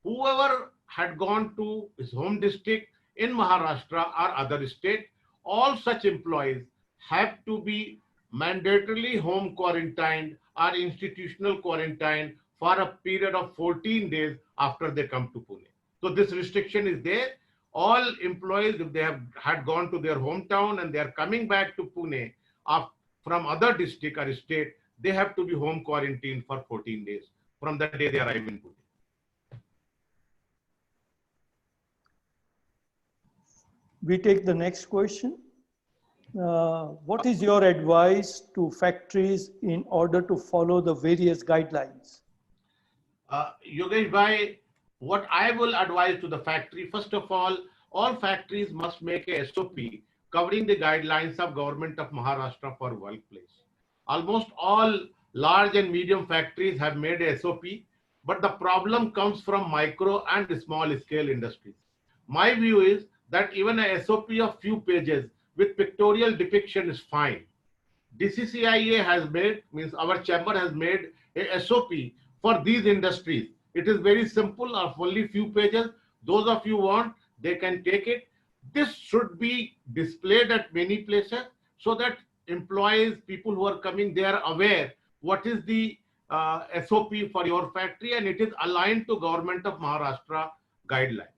Whoever had gone to his home district in Maharashtra or other state, all such employees have to be mandatorily home quarantined or institutional quarantine for a period of 14 days after they come to Pune. So this restriction is there. All employees, if they had gone to their hometown and they are coming back to Pune from other district or state, they have to be home quarantined for 14 days from the day they arrive in Pune. We take the next question. What is your advice to factories in order to follow the various guidelines? Yogesh Bhai, what I will advise to the factory, first of all factories must make a SOP covering the guidelines of Government of Maharashtra for workplace. Almost all large and medium factories have made a SOP, but the problem comes from micro and small scale industries. My view is that even a SOP of few pages with pictorial depiction is fine. DCCIA has made, means our chamber has made a SOP for these industries. It is very simple, of only few pages. Those of you want, they can take it. This should be displayed at many places so that employees, people who are coming, they are aware what is the SOP for your factory, and it is aligned to Government of Maharashtra guideline.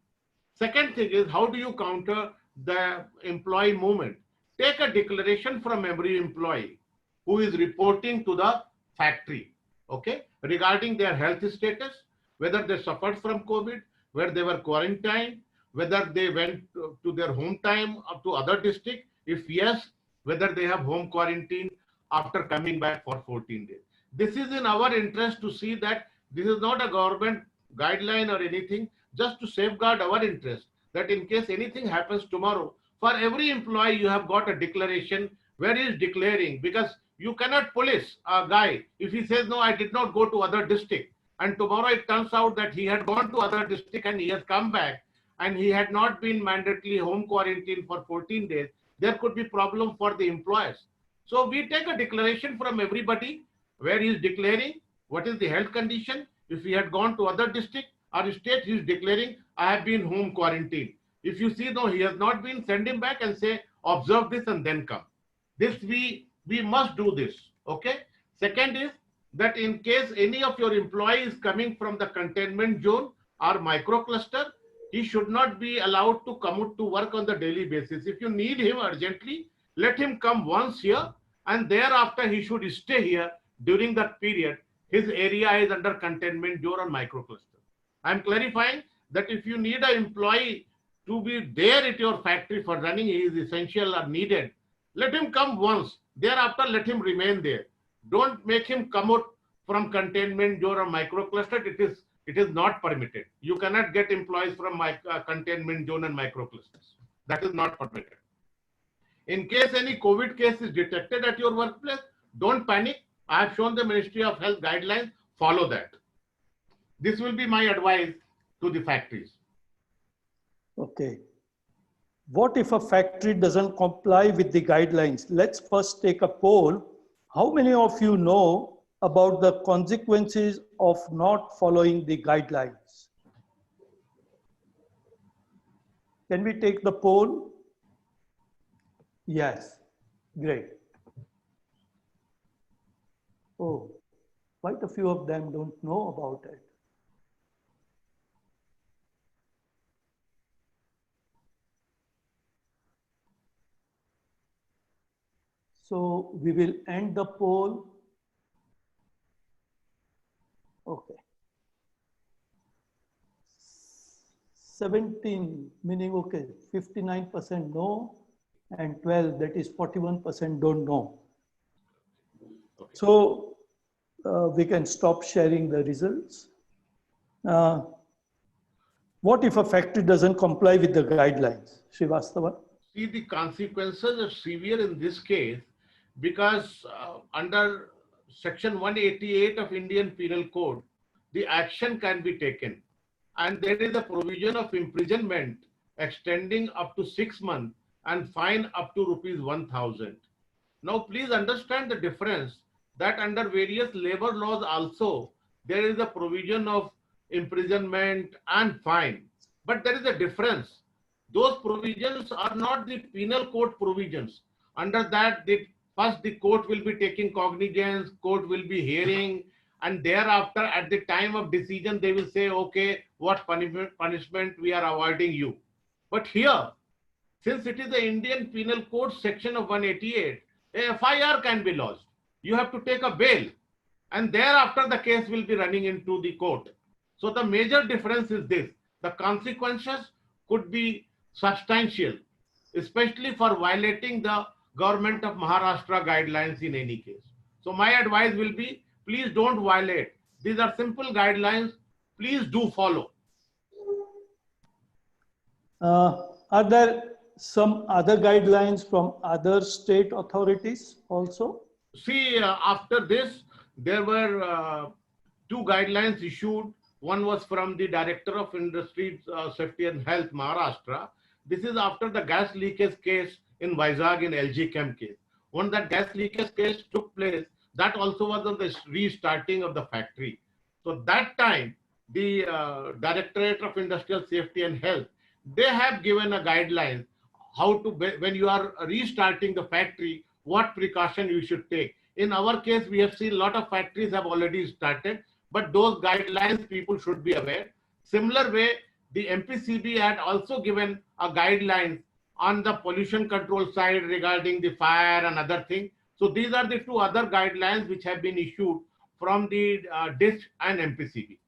Second thing is, how do you counter the employee movement? Take a declaration from every employee who is reporting to the factory, okay, regarding their health status, whether they suffered from COVID, where they were quarantined, whether they went to their hometown or to other district. If yes, whether they have home quarantine after coming back for 14 days. This is in our interest to see that this is not a government guideline or anything, just to safeguard our interest, that in case anything happens tomorrow, for every employee you have got a declaration where he is declaring, because you cannot police a guy if he says, no, I did not go to other district, and tomorrow it turns out that he had gone to other district and he has come back and he had not been mandatorily home quarantined for 14 days, there could be problem for the employers. So we take a declaration from everybody where he is declaring what is the health condition. If he had gone to other district or state, he is declaring, I have been home quarantined. If you see, no, he has not been, send him back and say, observe this and then come. This we must do this, okay? Second is that in case any of your employees coming from the containment zone or micro cluster, he should not be allowed to come out to work on the daily basis. If you need him urgently, let him come once here, and thereafter he should stay here during that period. His area is under containment zone or micro cluster. I am clarifying that if you need an employee to be there at your factory for running, he is essential or needed, let him come once. Thereafter, let him remain there. Don't make him come out from containment zone or micro cluster. It is not permitted. You cannot get employees from containment zone and micro clusters. That is not permitted. In case any COVID case is detected at your workplace, don't panic. I have shown the Ministry of Health guidelines. Follow that. This will be my advice to the factories. Okay. What if a factory doesn't comply with the guidelines? Let's first take a poll. How many of you know about the consequences of not following the guidelines? Can we take the poll? Yes, great. Oh, quite a few of them don't know about it. So we will end the poll. Okay. 17, meaning okay, 59% no, and 12, that is 41% don't know. Okay. So we can stop sharing the results. What if a factory doesn't comply with the guidelines, Srivastava? See, the consequences are severe in this case because under Section 188 of Indian Penal Code, the action can be taken. And there is a provision of imprisonment extending up to 6 months and fine up to rupees 1,000. Now, please understand the difference that under various labor laws also, there is a provision of imprisonment and fine. But there is a difference. Those provisions are not the penal code provisions. Under that, first the court will be taking cognizance, court will be hearing, and thereafter, at the time of decision, they will say, okay, what punishment we are avoiding you. But here, since it is the Indian Penal Code section of 188, a FIR can be lodged. You have to take a bail, and thereafter the case will be running into the court. So the major difference is this: the consequences could be substantial, especially for violating the government of Maharashtra guidelines in any case. So my advice will be, please don't violate. These are simple guidelines. Please do follow. Are there some other guidelines from other state authorities also? See, after this, there were two guidelines issued. One was from the Director of Industry Safety and Health, Maharashtra. This is after the gas leakage case in Vizag in LG Chem case. When that gas leakage case took place, that also was on the restarting of the factory. So that time, the Directorate of Industrial Safety and Health, they have given a guideline how to, when you are restarting the factory, what precaution you should take. In our case, we have seen a lot of factories have already started, but those guidelines people should be aware. Similar way, the MPCB had also given a guideline on the pollution control side regarding the fire and other things. So these are the two other guidelines which have been issued from the DISC and MPCB.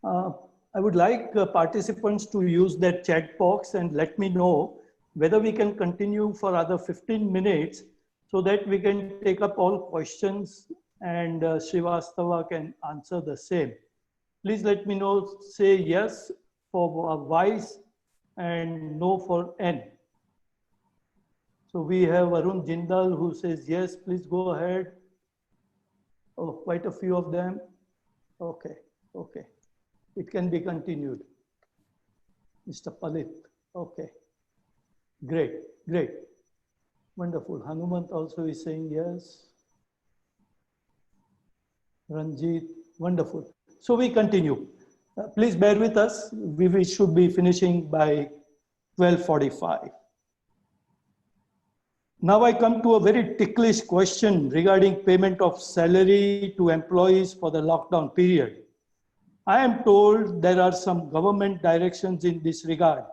I would like participants to use that chat box and let me know whether we can continue for other 15 minutes so that we can take up all questions and Srivastava can answer the same. Please let me know, say yes for Vice and no for N. So we have Arun Jindal who says yes, please go ahead. Oh, quite a few of them. Okay, okay. It can be continued. Mr. Palit, okay. Great, great. Wonderful. Hanumant also is saying yes. Ranjit, wonderful. So we continue. Please bear with us. We should be finishing by 12:45. Now I come to a very ticklish question regarding payment of salary to employees for the lockdown period. I am told there are some government directions in this regard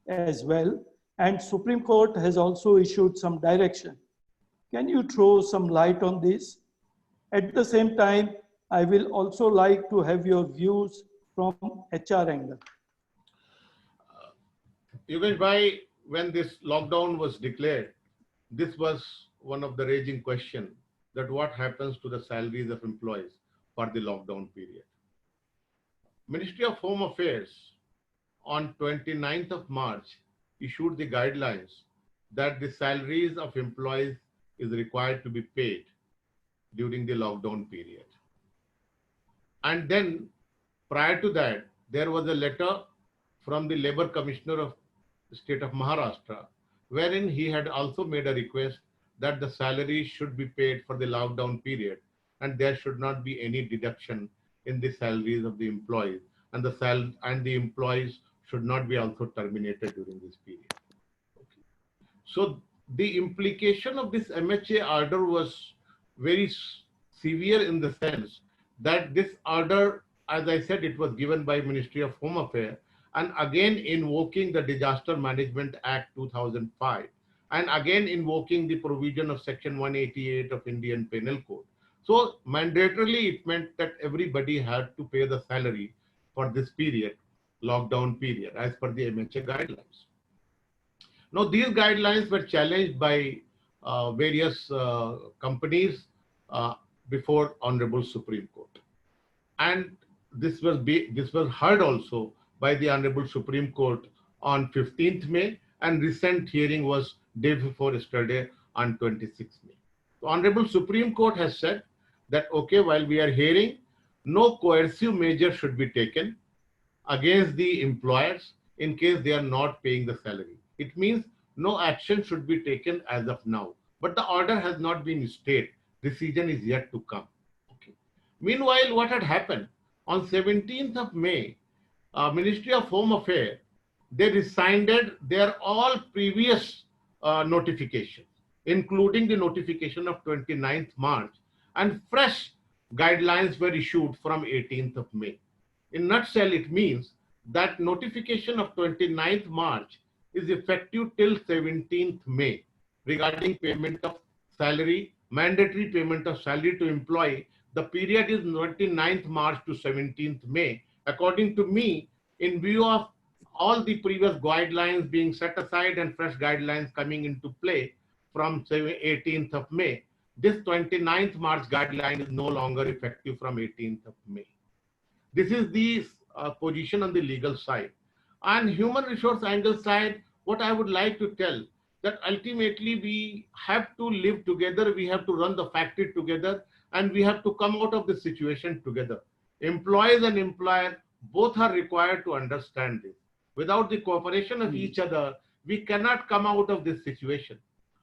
as well, and Supreme Court has also issued some direction. Can you throw some light on this? At the same time, I will also like to have your views from HR angle. Yogesh Bhai, when this lockdown was declared, this was one of the raging questions, that what happens to the salaries of employees for the lockdown period. Ministry of Home Affairs on 29th of March issued the guidelines that the salaries of employees is required to be paid during the lockdown period. And then prior to that, there was a letter from the Labour Commissioner of the state of Maharashtra, wherein he had also made a request that the salary should be paid for the lockdown period and there should not be any deduction in the salaries of the employees, and the employees should not be also terminated during this period. Okay. So the implication of this MHA order was very severe in the sense that this order, as I said, it was given by Ministry of Home Affairs and again invoking the Disaster Management Act 2005 and again invoking the provision of Section 188 of Indian Penal Code. So mandatorily it meant that everybody had to pay the salary for this period, lockdown period, as per the MHA guidelines. Now, these guidelines were challenged by various companies before Honorable Supreme Court. And this was heard also by the Honorable Supreme Court on 15th May, and recent hearing was day before yesterday on 26th May. The Honorable Supreme Court has said that, okay, while we are hearing, no coercive measure should be taken against the employers in case they are not paying the salary. It means no action should be taken as of now. But the order has not been stayed. Decision is yet to come. Okay. Meanwhile, what had happened? On 17th of May, Ministry of Home Affairs, they rescinded their all previous notifications, including the notification of 29th March, and fresh guidelines were issued from 18th of May. In nutshell, it means that notification of 29th March is effective till 17th May regarding payment of salary, mandatory payment of salary to employee. The period is 29th March to 17th May. According to me, in view of all the previous guidelines being set aside and fresh guidelines coming into play from 18th of May, this 29th March guideline is no longer effective from 18th of May. This is the position on the legal side. On human resource angle side, what I would like to tell that ultimately we have to live together, we have to run the factory together, and we have to come out of the situation together. Employees and employer both are required to understand this. Without the cooperation of each other, we cannot come out of this situation.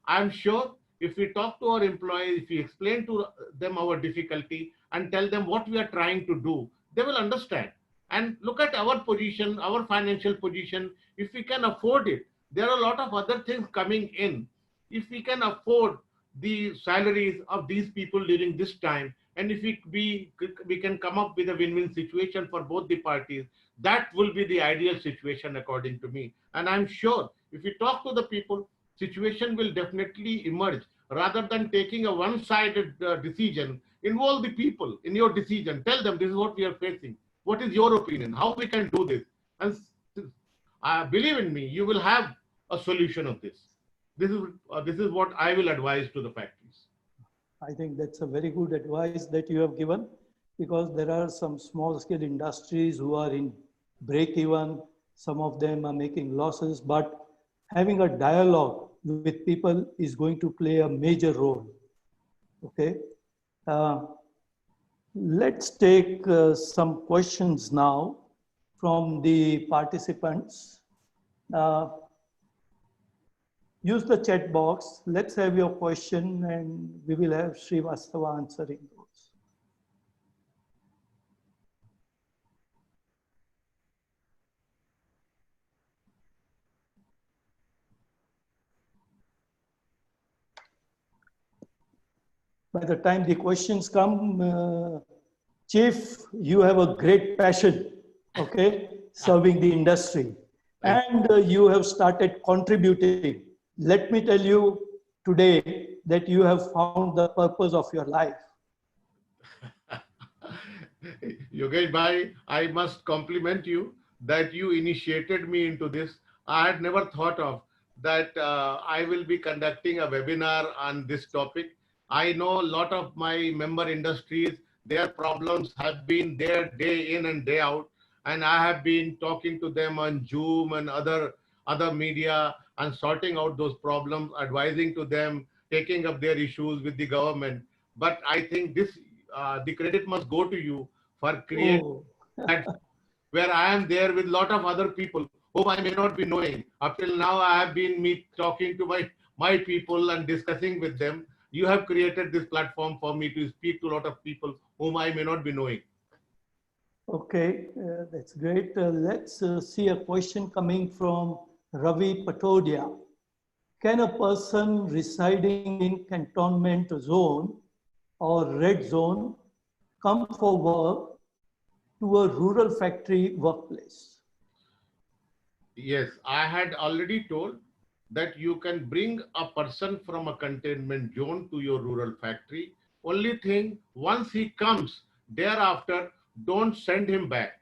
I'm sure if we talk to our employees, if we explain to them our difficulty and tell them what we are trying to do, they will understand. And look at our position, our financial position. If we can afford it, there are a lot of other things coming in. If we can afford the salaries of these people during this time, and if we can come up with a win-win situation for both the parties, that will be the ideal situation according to me. And I'm sure if we talk to the people, situation will definitely emerge. Rather than taking a one-sided decision, involve the people in your decision. Tell them this is what we are facing. What is your opinion? How we can do this? And believe in me, you will have a solution of this. This is what I will advise to the factories. I think that's a very good advice that you have given, because there are some small scale industries who are in break even. Some of them are making losses, but having a dialogue with people is going to play a major role. Okay. Let's take some questions now from the participants. Use the chat box. Let's have your question and we will have Srivastava answering those. By the time the questions come, Chief, you have a great passion, okay, serving the industry. And you have started contributing. Let me tell you today that you have found the purpose of your life. Yogesh Bhai, I must compliment you that you initiated me into this. I had never thought of that I will be conducting a webinar on this topic. I know a lot of my member industries, their problems have been there day in and day out. And I have been talking to them on Zoom and other media and sorting out those problems, advising to them, taking up their issues with the government. But I think this, the credit must go to you for creating that, where I am there with a lot of other people whom I may not be knowing. Up till now, I have been talking to my people and discussing with them. You have created this platform for me to speak to a lot of people whom I may not be knowing. Okay, that's great. Let's see a question coming from Ravi Patodia. can a person residing in cantonment zone or red zone come for work to a rural factory workplace? Yes, I had already told that you can bring a person from a containment zone to your rural factory. Only thing, once he comes, thereafter, don't send him back.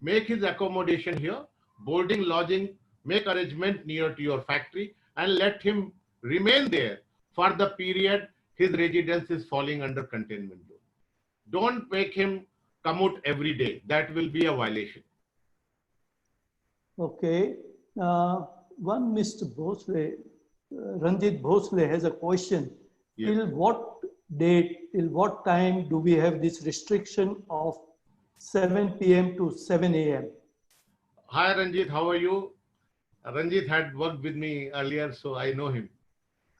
Make his accommodation here, boarding, lodging, make arrangement near to your factory and let him remain there for the period his residence is falling under containment zone. Don't make him commute every day. That will be a violation. Okay. One Mr. Bhosle, Ranjit Bhosle has a question. Yes. Till what date, till what time do we have this restriction of 7 p.m. to 7 a.m.? Hi Ranjit, how are you? Ranjit had worked with me earlier, so I know him.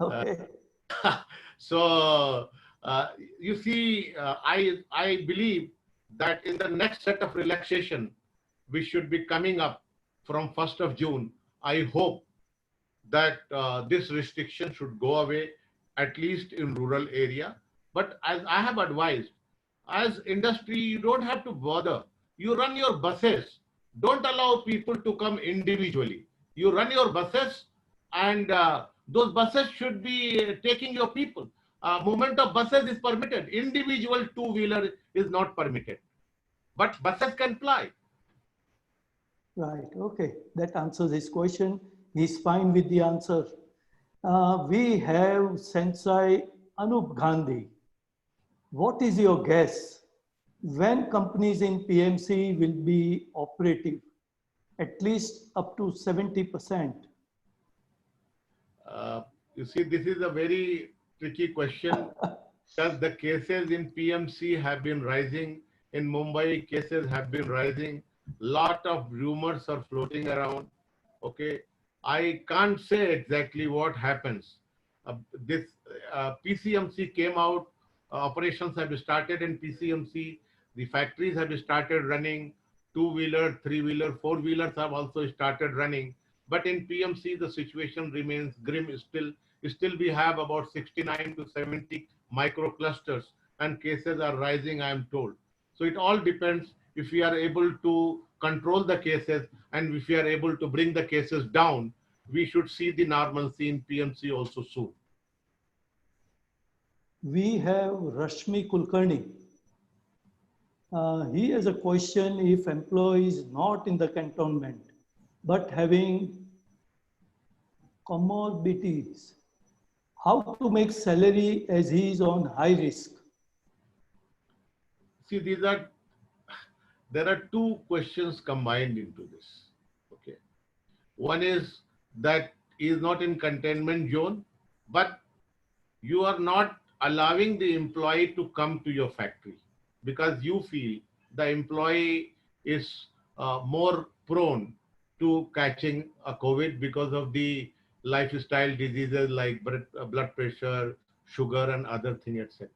Okay. So you see, I believe that in the next set of relaxation, we should be coming up from 1st of June. I hope that this restriction should go away, at least in rural area. But as I have advised, as industry, you don't have to bother. You run your buses. Don't allow people to come individually. You run your buses, and those buses should be taking your people. Movement of buses is permitted. Individual two-wheeler is not permitted. But buses can fly. Right. Okay. That answers his question. He's fine with the answer. We have Sensei Anup Gandhi. What is your guess? When companies in PMC will be operative? At least up to 70%. You see, this is a very tricky question because the cases in PMC have been rising. In Mumbai, cases have been rising. Lot of rumors are floating around. Okay, I can't say exactly what happens. This PCMC came out. Operations have started in PCMC. The factories have started running. Two-wheeler, three-wheeler, four-wheelers have also started running. But in PMC, the situation remains grim. Still we have about 69 to 70 micro clusters, and cases are rising, I am told. So it all depends if we are able to control the cases and if we are able to bring the cases down, we should see the normalcy in PMC also soon. We have Rashmi Kulkarni. He has a question: if employee is not in the cantonment, but having comorbidities, how to make salary as he is on high risk? See, there are two questions combined into this. Okay, one is that he is not in containment zone, but you are not allowing the employee to come to your factory because you feel the employee is more prone to catching a COVID because of the lifestyle diseases like blood pressure, sugar, and other things, etc.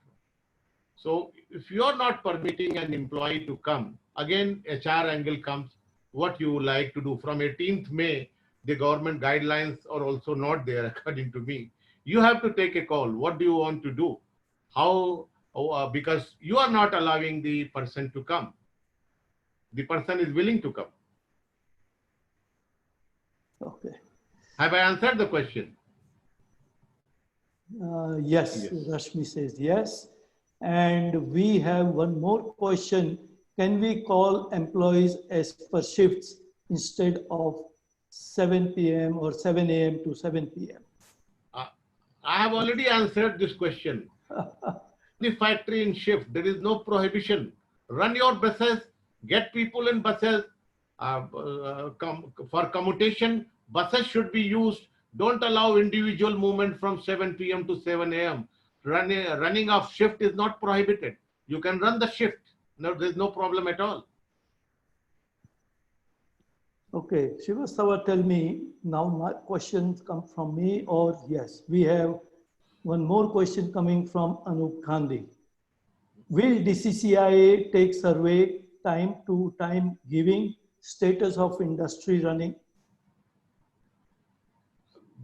So if you are not permitting an employee to come, again, HR angle comes, what you like to do. From 18th May, the government guidelines are also not there, according to me. You have to take a call. What do you want to do? How, because you are not allowing the person to come. The person is willing to come. Okay. Have I answered the question? Yes, Rashmi says yes. And we have one more question. Can we call employees as per shifts instead of 7 p.m. or 7 a.m. to 7 p.m.? I have already answered this question. The factory in shift, there is no prohibition. Run your buses, get people in buses. For commutation, buses should be used. Don't allow individual movement from 7 p.m. to 7 a.m. Running of shift is not prohibited. You can run the shift. No, there's no problem at all. Okay, Shivastava, tell me, now my questions come from me or yes? We have one more question coming from Anup Gandhi. Will DCCIA take survey time to time giving status of industry running?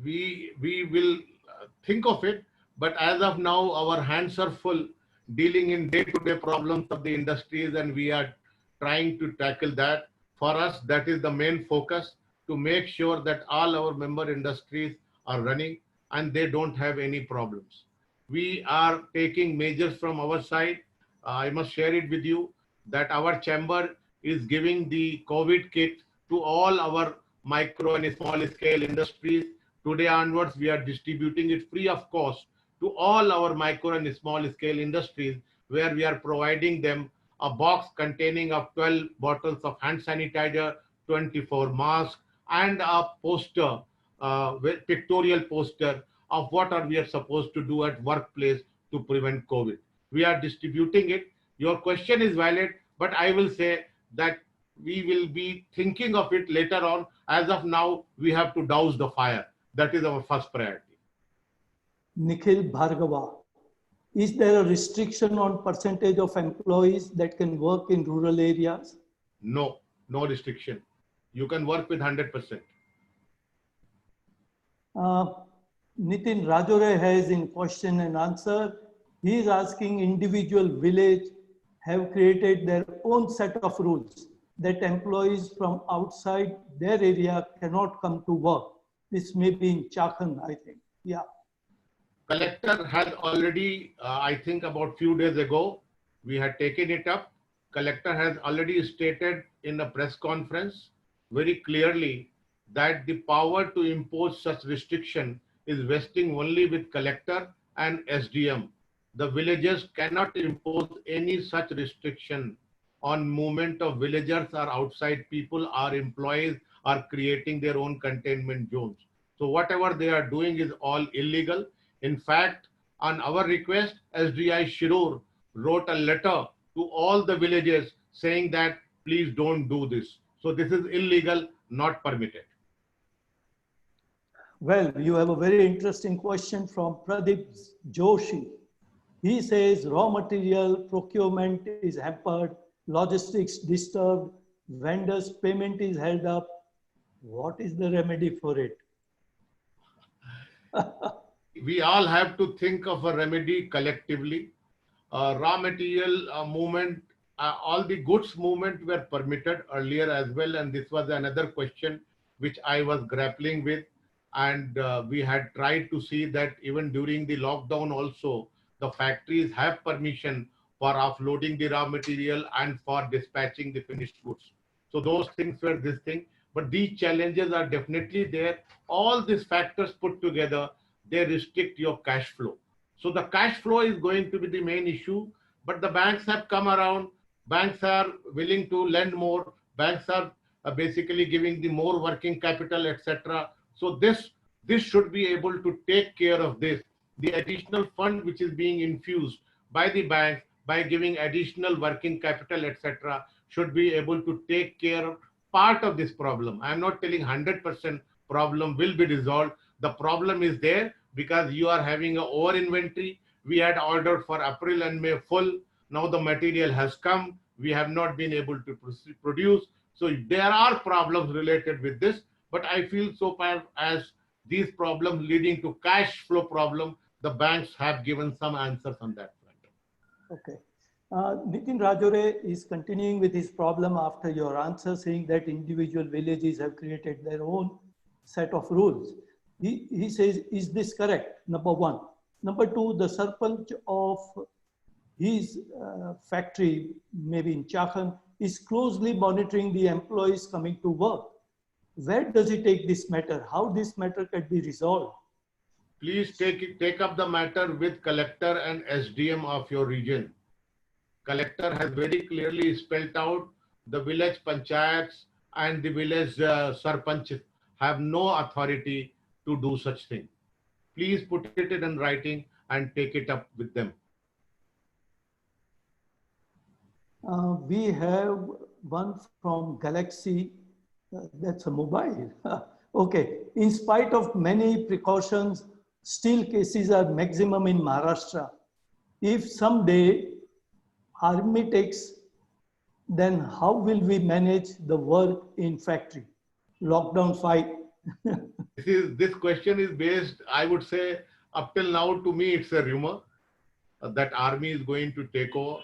we will think of it, but as of now, our hands are full dealing in day-to-day problems of the industries, and we are trying to tackle that. For us, that is the main focus, to make sure that all our member industries are running and they don't have any problems. We are taking measures from our side. I must share it with you that our chamber is giving the COVID kit to all our micro and small scale industries. Today onwards, we are distributing it free of cost to all our micro and small scale industries, where we are providing them a box containing of 12 bottles of hand sanitizer, 24 masks, and a poster, pictorial poster of what are we are supposed to do at workplace to prevent COVID. We are distributing it. Your question is valid, but I will say that we will be thinking of it later on. As of now, we have to douse the fire. That is our first priority. Nikhil Bhargava, is there a restriction on percentage of employees that can work in rural areas? No, no restriction. You can work with 100%. Nitin Rajore has in question and answer. He is asking individual village have created their own set of rules that employees from outside their area cannot come to work. This may be in Chakan, I think. Yeah. Collector has already, I think about few days ago, we had taken it up. Collector has already stated in a press conference very clearly that the power to impose such restriction is vesting only with collector and SDM. The villages cannot impose any such restriction on movement of villagers or outside people or employees are creating their own containment zones. So whatever they are doing is all illegal. In fact, on our request, SDI Shirur wrote a letter to all the villages saying that please don't do this. So this is illegal, not permitted. Well, you have a very interesting question from Pradeep Joshi. He says raw material procurement is hampered, logistics disturbed, vendors' payment is held up. What is the remedy for it? We all have to think of a remedy collectively. Raw material movement, all the goods movement were permitted earlier as well, and this was another question which I was grappling with. And we had tried to see that even during the lockdown also, the factories have permission for offloading the raw material and for dispatching the finished goods. So those things were this thing, but these challenges are definitely there. All these factors put together, they restrict your cash flow. So the cash flow is going to be the main issue, but the banks have come around. Banks are willing to lend more. Banks are basically giving the more working capital, etc. So this should be able to take care of this. The additional fund which is being infused by the bank by giving additional working capital, etc., should be able to take care of part of this problem. I'm not telling 100% problem will be resolved. The problem is there because you are having an over inventory. We had ordered for April and May full. Now the material has come. We have not been able to produce. So there are problems related with this. But I feel so far as these problems leading to cash flow problem, the banks have given some answers on that front. Okay. Nitin Rajore is continuing with his problem after your answer, saying that individual villages have created their own set of rules. He says, is this correct? Number one. Number two, the Sarpanch of his factory, maybe in Chakan, is closely monitoring the employees coming to work. Where does he take this matter? How this matter can be resolved? Please take up the matter with collector and SDM of your region. Collector has very clearly spelled out the village panchayats and the village sarpanch have no authority to do such thing. Please put it in writing and take it up with them. We have one from Galaxy. That's a mobile. Okay. In spite of many precautions, still cases are maximum in Maharashtra. If someday army takes, then how will we manage the work in factory? Lockdown fight, This question is based, I would say, up till now, to me, it's a rumor that army is going to take over.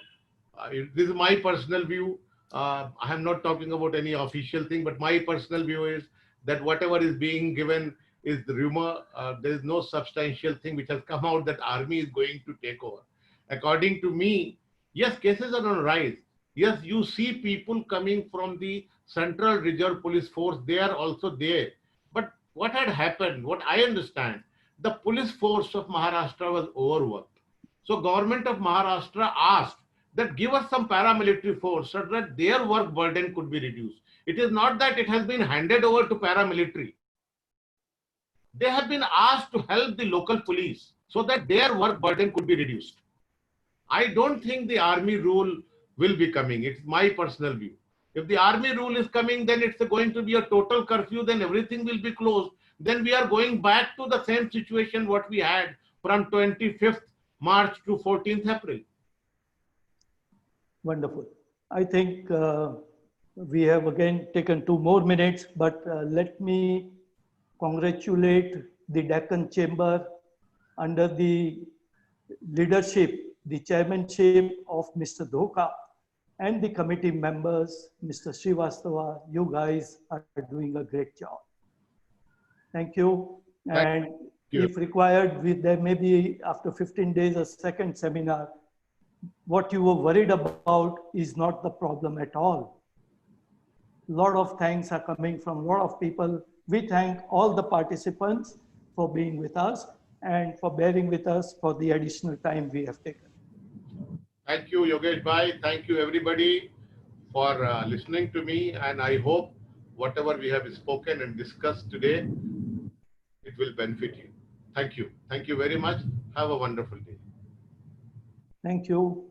This is my personal view. I am not talking about any official thing, but my personal view is that whatever is being given is the rumor. There is no substantial thing which has come out that army is going to take over. According to me, yes, cases are on rise. Yes, you see people coming from the Central Reserve Police Force. They are also there. But what had happened, what I understand, the police force of Maharashtra was overworked. So government of Maharashtra asked that give us some paramilitary force so that their work burden could be reduced. It is not that it has been handed over to paramilitary. They have been asked to help the local police so that their work burden could be reduced. I don't think the army rule will be coming. It's my personal view. If the army rule is coming, then it's going to be a total curfew, then everything will be closed. Then we are going back to the same situation what we had from 25th March to 14th April. Wonderful. I think we have again taken 2 more minutes, but let me congratulate the Deccan Chamber under the leadership, the chairmanship of Mr. Dhoka and the committee members, Mr. Srivastava. You guys are doing a great job. Thank you. And if required, there may be after 15 days a second seminar. What you were worried about is not the problem at all. A lot of thanks are coming from a lot of people. We thank all the participants for being with us and for bearing with us for the additional time we have taken. Thank you, Yogesh Bhai. Thank you, everybody, for listening to me. And I hope whatever we have spoken and discussed today, it will benefit you. Thank you. Thank you very much. Have a wonderful day. Thank you.